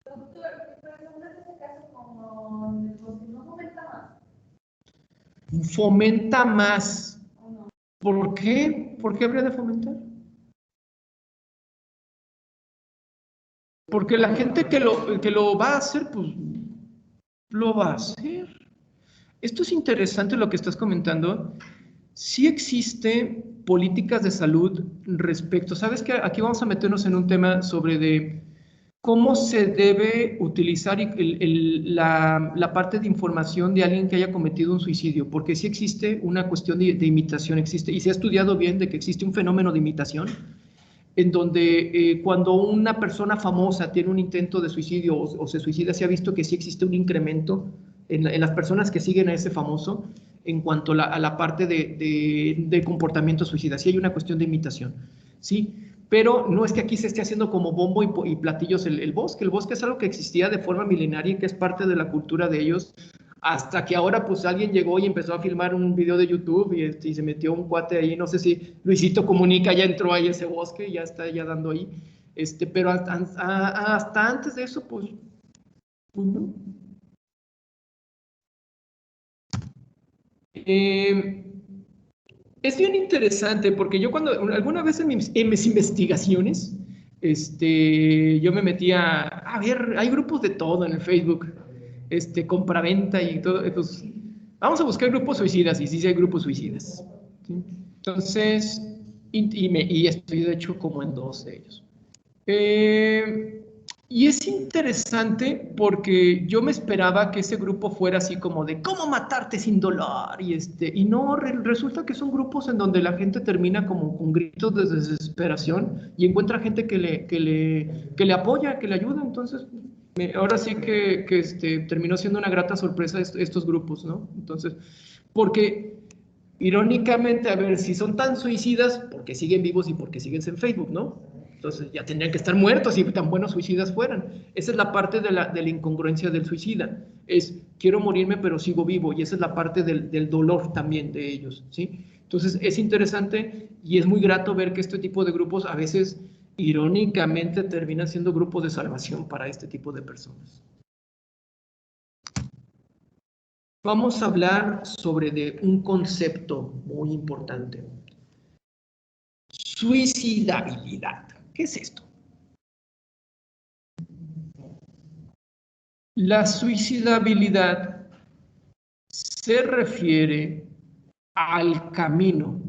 Doctor, pero en ese caso como el bosque no fomenta más. Fomenta más. ¿Por qué? ¿Por qué habría de fomentar? Porque la gente que lo va a hacer, pues lo va a hacer. Esto es interesante lo que estás comentando. Sí existe políticas de salud respecto, sabes que aquí vamos a meternos en un tema sobre de cómo se debe utilizar la parte de información de alguien que haya cometido un suicidio, porque sí existe una cuestión de imitación, existe, y se ha estudiado bien de que existe un fenómeno de imitación, en donde cuando una persona famosa tiene un intento de suicidio o se suicida, se ha visto que sí existe un incremento en las personas que siguen a ese famoso en cuanto a la parte de comportamiento suicida. Sí hay una cuestión de imitación, ¿sí? Pero no es que aquí se esté haciendo como bombo y platillos el bosque. El bosque es algo que existía de forma milenaria y que es parte de la cultura de ellos, hasta que ahora pues alguien llegó y empezó a filmar un video de YouTube y se metió un cuate ahí, no sé si Luisito Comunica ya entró ahí a ese bosque y ya está ya dando ahí, pero hasta antes de eso pues no. Es bien interesante porque yo alguna vez en mis investigaciones, yo me metía a ver, hay grupos de todo en el Facebook, compraventa y todo, pues, vamos a buscar grupos suicidas y sí hay grupos suicidas, ¿sí? Entonces, y estoy de hecho como en 2 de ellos. Y es interesante porque yo me esperaba que ese grupo fuera así como de cómo matarte sin dolor y no, resulta que son grupos en donde la gente termina como con gritos de desesperación y encuentra gente que le apoya, que le ayuda. Entonces ahora sí que terminó siendo una grata sorpresa estos grupos, ¿no? Entonces, porque irónicamente, a ver, si son tan suicidas, porque siguen vivos y porque siguen en Facebook, ¿no? Entonces ya tendrían que estar muertos si tan buenos suicidas fueran. Esa es la parte de la incongruencia del suicida. Es, quiero morirme pero sigo vivo, y esa es la parte del dolor también de ellos, ¿sí? Entonces es interesante y es muy grato ver que este tipo de grupos a veces, irónicamente, terminan siendo grupos de salvación para este tipo de personas. Vamos a hablar sobre un concepto muy importante. Suicidabilidad. ¿Qué es esto? La suicidabilidad se refiere al camino.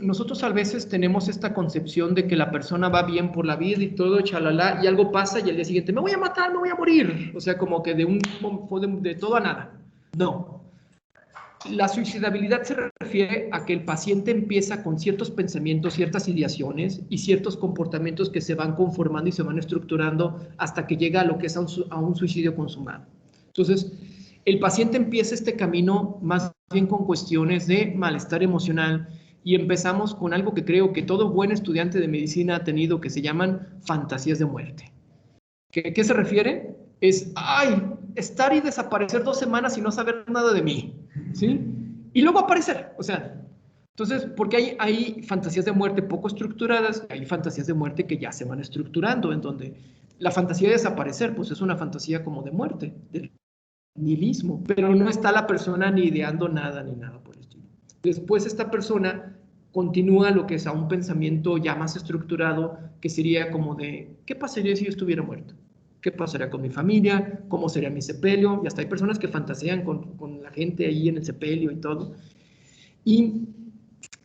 Nosotros a veces tenemos esta concepción de que la persona va bien por la vida y todo, chalala, y algo pasa y al día siguiente me voy a matar, me voy a morir. O sea, como que de todo a nada. No. La suicidabilidad se refiere a que el paciente empieza con ciertos pensamientos, ciertas ideaciones y ciertos comportamientos que se van conformando y se van estructurando hasta que llega a lo que es a un suicidio consumado. Entonces, el paciente empieza este camino más bien con cuestiones de malestar emocional y empezamos con algo que creo que todo buen estudiante de medicina ha tenido, que se llaman fantasías de muerte. ¿Qué se refiere? Es, estar y desaparecer 2 semanas y no saber nada de mí, ¿sí? Y luego aparecer, o sea, entonces, porque hay fantasías de muerte poco estructuradas, hay fantasías de muerte que ya se van estructurando, en donde la fantasía de desaparecer, pues es una fantasía como de muerte, del nihilismo, pero no está la persona ni ideando nada, ni nada por el estilo. Después esta persona continúa lo que es a un pensamiento ya más estructurado, que sería como de, ¿qué pasaría si yo estuviera muerto? ¿Qué pasaría con mi familia? ¿Cómo sería mi sepelio? Y hasta hay personas que fantasean con la gente ahí en el sepelio y todo. Y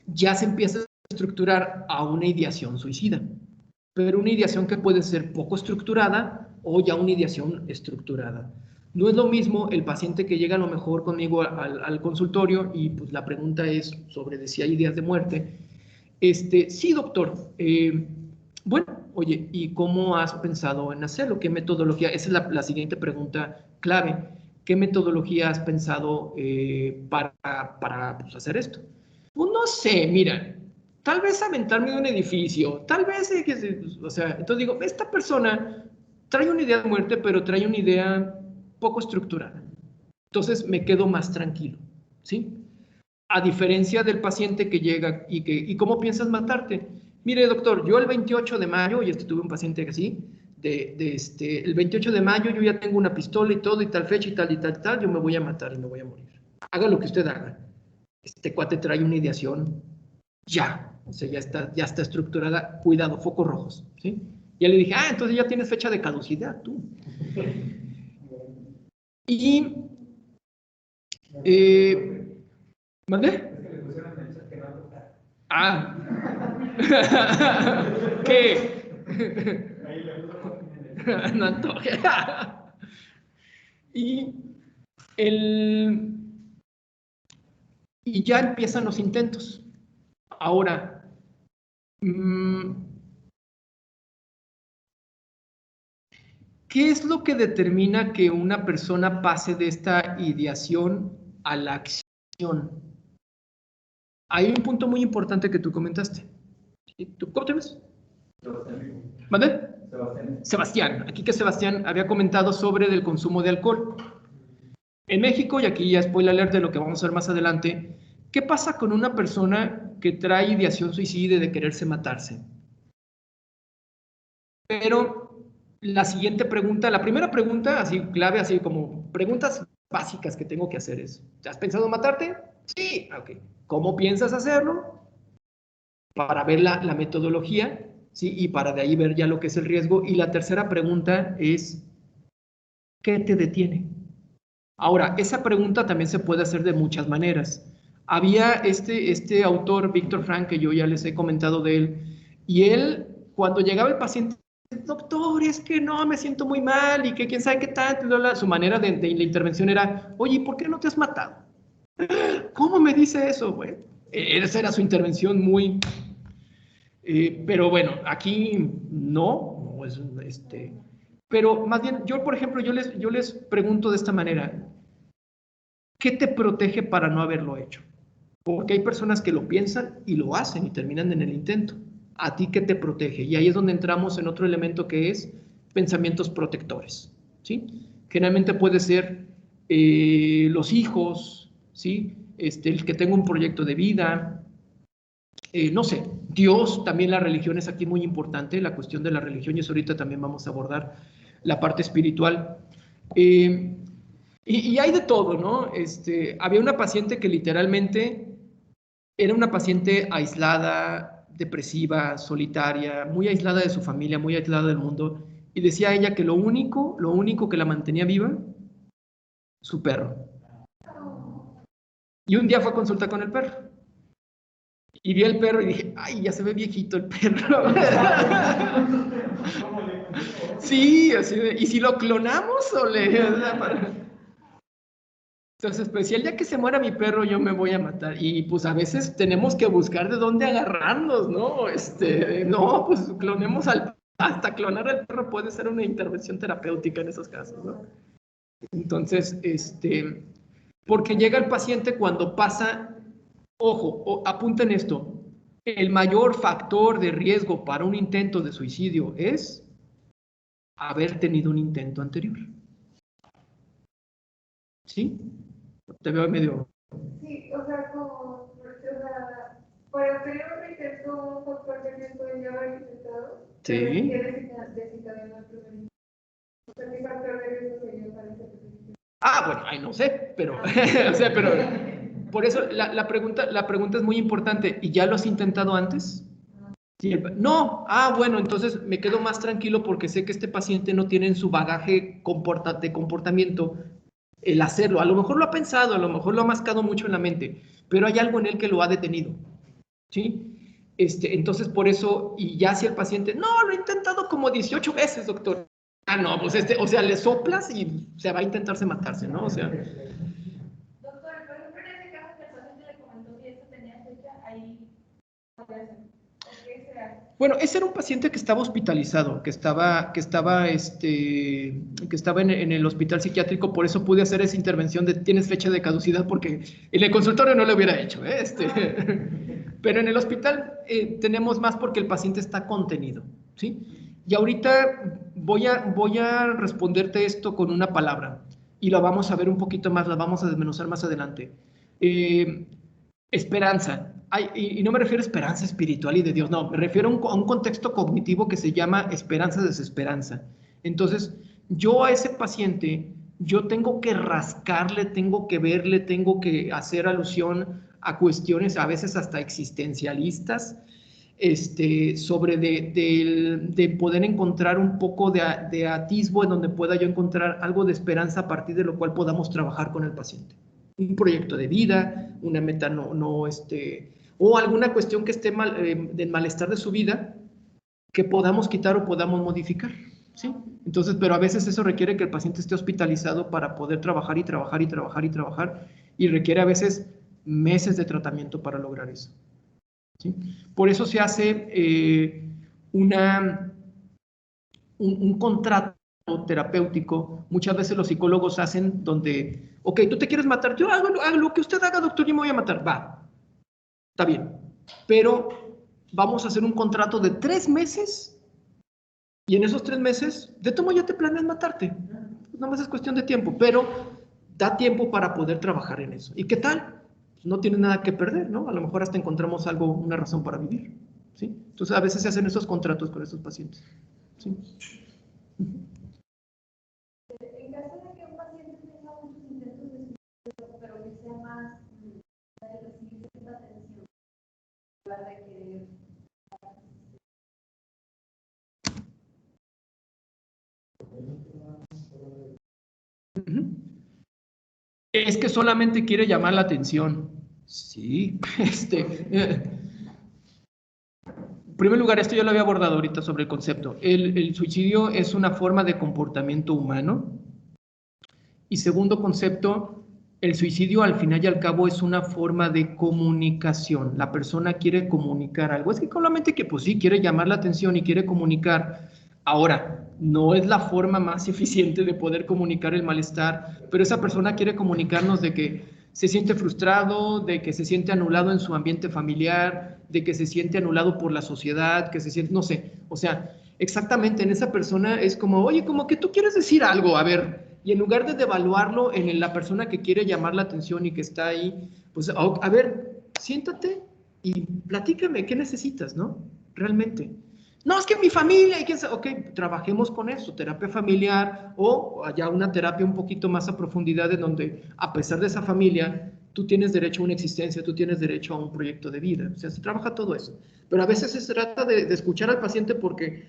ya se empieza a estructurar a una ideación suicida. Pero una ideación que puede ser poco estructurada o ya una ideación estructurada. No es lo mismo el paciente que llega a lo mejor conmigo al consultorio y pues la pregunta es sobre de si hay ideas de muerte. Sí, doctor. Bueno, oye, ¿y cómo has pensado en hacerlo? ¿Qué metodología? Esa es la siguiente pregunta clave. ¿Qué metodología has pensado para pues, hacer esto? Pues no sé, mira, tal vez aventarme de un edificio, tal vez, o sea, entonces digo, esta persona trae una idea de muerte, pero trae una idea poco estructurada. Entonces me quedo más tranquilo, ¿sí? A diferencia del paciente que llega ¿y cómo piensas matarte? Mire, doctor, yo el 28 de mayo, y tuve un paciente así, el 28 de mayo yo ya tengo una pistola y todo, y tal fecha y tal, yo me voy a matar y me voy a morir. Haga lo que usted haga. Este cuate trae una ideación ya, o sea, ya está estructurada, cuidado, focos rojos, ¿sí? Ya le dije, entonces ya tienes fecha de caducidad, tú. Y, ¿mandé? ¿Qué? No antoje. Y ya empiezan los intentos. Ahora, ¿qué es lo que determina que una persona pase de esta ideación a la acción? Hay un punto muy importante que tú comentaste. ¿Tú cómo te ves? ¿Mande? Sebastián. Aquí que Sebastián había comentado sobre el consumo de alcohol. En México, y aquí ya spoiler alert de lo que vamos a ver más adelante, ¿qué pasa con una persona que trae ideación suicida de quererse matarse? Pero la siguiente pregunta, la primera pregunta, así clave, así como preguntas básicas que tengo que hacer es, ¿has pensado matarte? Sí, ok. ¿Cómo piensas hacerlo? Para ver la metodología, ¿sí? Y para de ahí ver ya lo que es el riesgo. Y la tercera pregunta es, ¿qué te detiene? Ahora, esa pregunta también se puede hacer de muchas maneras. Había este autor, Víctor Frank, que yo ya les he comentado de él, y él, cuando llegaba el paciente, doctor, es que no, me siento muy mal, y que quién sabe qué tanto, su manera de la intervención era, oye, ¿por qué no te has matado? ¿Cómo me dice eso, güey? Esa era su intervención muy... pero bueno, aquí no es, pero más bien, yo, por ejemplo, yo les pregunto de esta manera, ¿qué te protege para no haberlo hecho? Porque hay personas que lo piensan y lo hacen y terminan en el intento. ¿A ti qué te protege? Y ahí es donde entramos en otro elemento que es pensamientos protectores, ¿sí? Generalmente puede ser los hijos, ¿sí? El que tenga un proyecto de vida, no sé, Dios, también la religión es aquí muy importante, la cuestión de la religión, y eso ahorita también vamos a abordar la parte espiritual. Y hay de todo, ¿no? Había una paciente que literalmente era una paciente aislada, depresiva, solitaria, muy aislada de su familia, muy aislada del mundo, y decía ella que lo único que la mantenía viva, su perro. Y un día fue a consulta con el perro. Y vi al perro y dije, ay, ya se ve viejito el perro. Sí, así de, ¿y si lo clonamos o le...? Entonces, pues si el día que se muera mi perro yo me voy a matar. Y pues a veces tenemos que buscar de dónde agarrarnos, ¿no? No, pues clonemos hasta clonar al perro puede ser una intervención terapéutica en esos casos, ¿no? Entonces, porque llega el paciente cuando pasa, ojo, apunten esto, el mayor factor de riesgo para un intento de suicidio es haber tenido un intento anterior. ¿Sí? Te veo medio... Sí, o sea, como, para tener un intento, un factor de riesgo de ya haber intentado, sí. desencadenó el primer intento. O sea, ¿qué factor de riesgo sería para ese primer? Ah, bueno, ay, no sé, pero, o sea, pero, por eso la pregunta es muy importante. ¿Y ya lo has intentado antes? Sí, no, bueno, entonces me quedo más tranquilo porque sé que este paciente no tiene en su bagaje de comportamiento el hacerlo. A lo mejor lo ha pensado, a lo mejor lo ha mascado mucho en la mente, pero hay algo en él que lo ha detenido, ¿sí? Entonces por eso, y ya si el paciente, no, lo he intentado como 18 veces, doctor. Ah, no, pues o sea, le soplas y se va a intentarse matarse, ¿no? O sea... Doctor, por ejemplo, en ese caso que el paciente le comentó que esto tenía fecha, ahí podría ser. Bueno, ese era un paciente que estaba hospitalizado, que estaba en el hospital psiquiátrico, por eso pude hacer esa intervención de tienes fecha de caducidad, porque en el consultorio no lo hubiera hecho, pero en el hospital tenemos más porque el paciente está contenido, ¿sí? Y ahorita voy a responderte esto con una palabra, y la vamos a ver un poquito más, la vamos a desmenuzar más adelante. Esperanza. Y no me refiero a esperanza espiritual y de Dios, no, me refiero a un contexto cognitivo que se llama esperanza-desesperanza. Entonces, yo a ese paciente, yo tengo que rascarle, tengo que verle, tengo que hacer alusión a cuestiones a veces hasta existencialistas, sobre de poder encontrar un poco de atisbo en donde pueda yo encontrar algo de esperanza a partir de lo cual podamos trabajar con el paciente. Un proyecto de vida, una meta o alguna cuestión que esté del malestar de su vida, que podamos quitar o podamos modificar, ¿sí? Entonces, pero a veces eso requiere que el paciente esté hospitalizado para poder trabajar y trabajar y trabajar y trabajar, y requiere a veces meses de tratamiento para lograr eso, ¿sí? Por eso se hace un contrato terapéutico. Muchas veces los psicólogos hacen donde, ok, tú te quieres matar, yo hago lo que usted haga, doctor, yo me voy a matar, va, está bien, pero vamos a hacer un contrato de 3 meses y en esos 3 meses, de tomo ya te planeas matarte, no más es cuestión de tiempo, pero da tiempo para poder trabajar en eso. ¿Y qué tal? Pues no tienes nada que perder, ¿no? A lo mejor hasta encontramos algo, una razón para vivir, ¿sí? Entonces a veces se hacen esos contratos con estos pacientes, ¿sí? En caso de que un paciente tenga muchos intentos de suicidio, pero que sea más de recibir cierta atención, para requerir. Es que solamente quiere llamar la atención, Sí, en primer lugar, esto ya lo había abordado ahorita sobre el concepto. El suicidio es una forma de comportamiento humano. Y segundo concepto, el suicidio al final y al cabo es una forma de comunicación. La persona quiere comunicar algo. Es que solamente que, pues sí, quiere llamar la atención y quiere comunicar. Ahora, no es la forma más eficiente de poder comunicar el malestar, pero esa persona quiere comunicarnos de que se siente frustrado, de que se siente anulado en su ambiente familiar, de que se siente anulado por la sociedad, que se siente, no sé, o sea, exactamente en esa persona es como, oye, como que tú quieres decir algo, a ver, y en lugar de devaluarlo en la persona que quiere llamar la atención y que está ahí, pues, a ver, siéntate y platícame, ¿qué necesitas, no? Realmente. No, es que mi familia, y que, ok, trabajemos con eso, terapia familiar o allá una terapia un poquito más a profundidad en donde, a pesar de esa familia, tú tienes derecho a una existencia, tú tienes derecho a un proyecto de vida. O sea, se trabaja todo eso. Pero a veces se trata de escuchar al paciente porque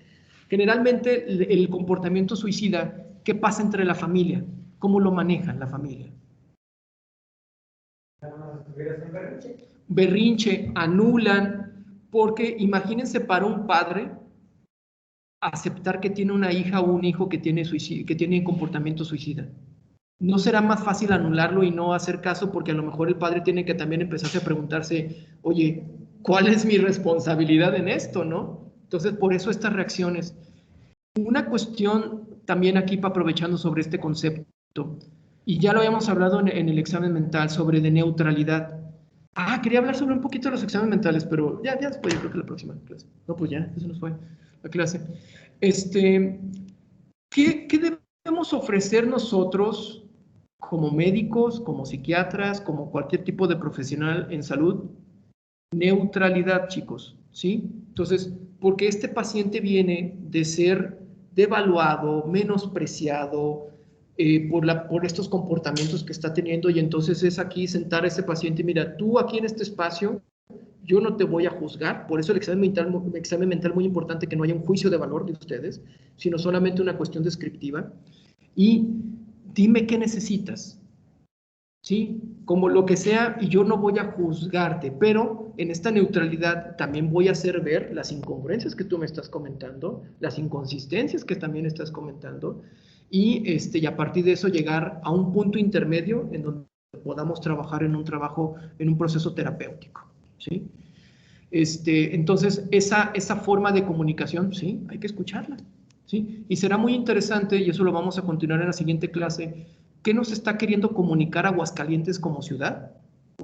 generalmente el comportamiento suicida, ¿qué pasa entre la familia? ¿Cómo lo manejan la familia? Berrinche, anulan, porque imagínense para un padre aceptar que tiene una hija o un hijo que tiene comportamiento suicida. ¿No será más fácil anularlo y no hacer caso? Porque a lo mejor el padre tiene que también empezarse a preguntarse, oye, ¿cuál es mi responsabilidad en esto, no? Entonces, por eso estas reacciones. Una cuestión también aquí, aprovechando sobre este concepto, y ya lo habíamos hablado en el examen mental, sobre de neutralidad. Quería hablar sobre un poquito de los exámenes mentales, pero ya después, yo creo que la próxima clase. No, pues ya, eso nos fue la clase. ¿Qué debemos ofrecer nosotros como médicos, como psiquiatras, como cualquier tipo de profesional en salud? Neutralidad, chicos, ¿sí? Entonces, porque este paciente viene de ser devaluado, menospreciado por estos comportamientos que está teniendo, y entonces es aquí sentar a ese paciente, mira, tú aquí en este espacio, yo no te voy a juzgar, por eso el examen mental muy importante, que no haya un juicio de valor de ustedes, sino solamente una cuestión descriptiva, y dime qué necesitas, ¿sí? Como lo que sea, y yo no voy a juzgarte, pero en esta neutralidad también voy a hacer ver las incongruencias que tú me estás comentando, las inconsistencias que también estás comentando, y a partir de eso llegar a un punto intermedio en donde podamos trabajar en un proceso terapéutico, ¿sí? Entonces, esa forma de comunicación, sí, hay que escucharla, ¿sí? Y será muy interesante, y eso lo vamos a continuar en la siguiente clase, ¿qué nos está queriendo comunicar Aguascalientes como ciudad?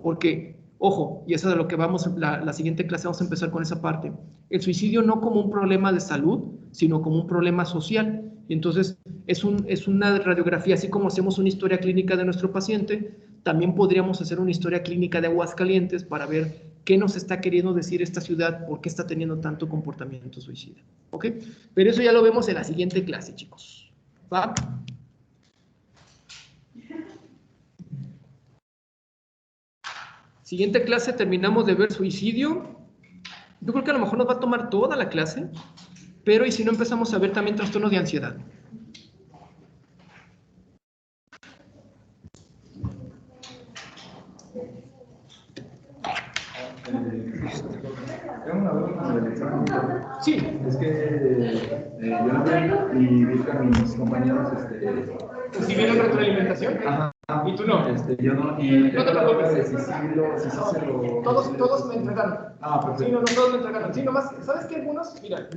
Porque, ojo, y eso es de lo que vamos, la siguiente clase vamos a empezar con esa parte, el suicidio no como un problema de salud, sino como un problema social. Y entonces es una radiografía, así como hacemos una historia clínica de nuestro paciente, también podríamos hacer una historia clínica de Aguascalientes para ver qué nos está queriendo decir esta ciudad, por qué está teniendo tanto comportamiento suicida. ¿Ok? Pero eso ya lo vemos en la siguiente clase, chicos. ¿Va? Siguiente clase terminamos de ver suicidio. Yo creo que a lo mejor nos va a tomar toda la clase, pero y si no empezamos a ver también trastornos de ansiedad. Tengo una duda con el examen. Sí. Es que yo lo vi y vi que mis compañeros ¿Si vieron retroalimentación? Ajá. ¿Y tú no? Yo no. Y No te preocupes. si sí se lo... Todos me entregaron. Perfecto. Sí, no, todos me entregaron. Sí, nomás, ¿sabes qué? Algunos, mira,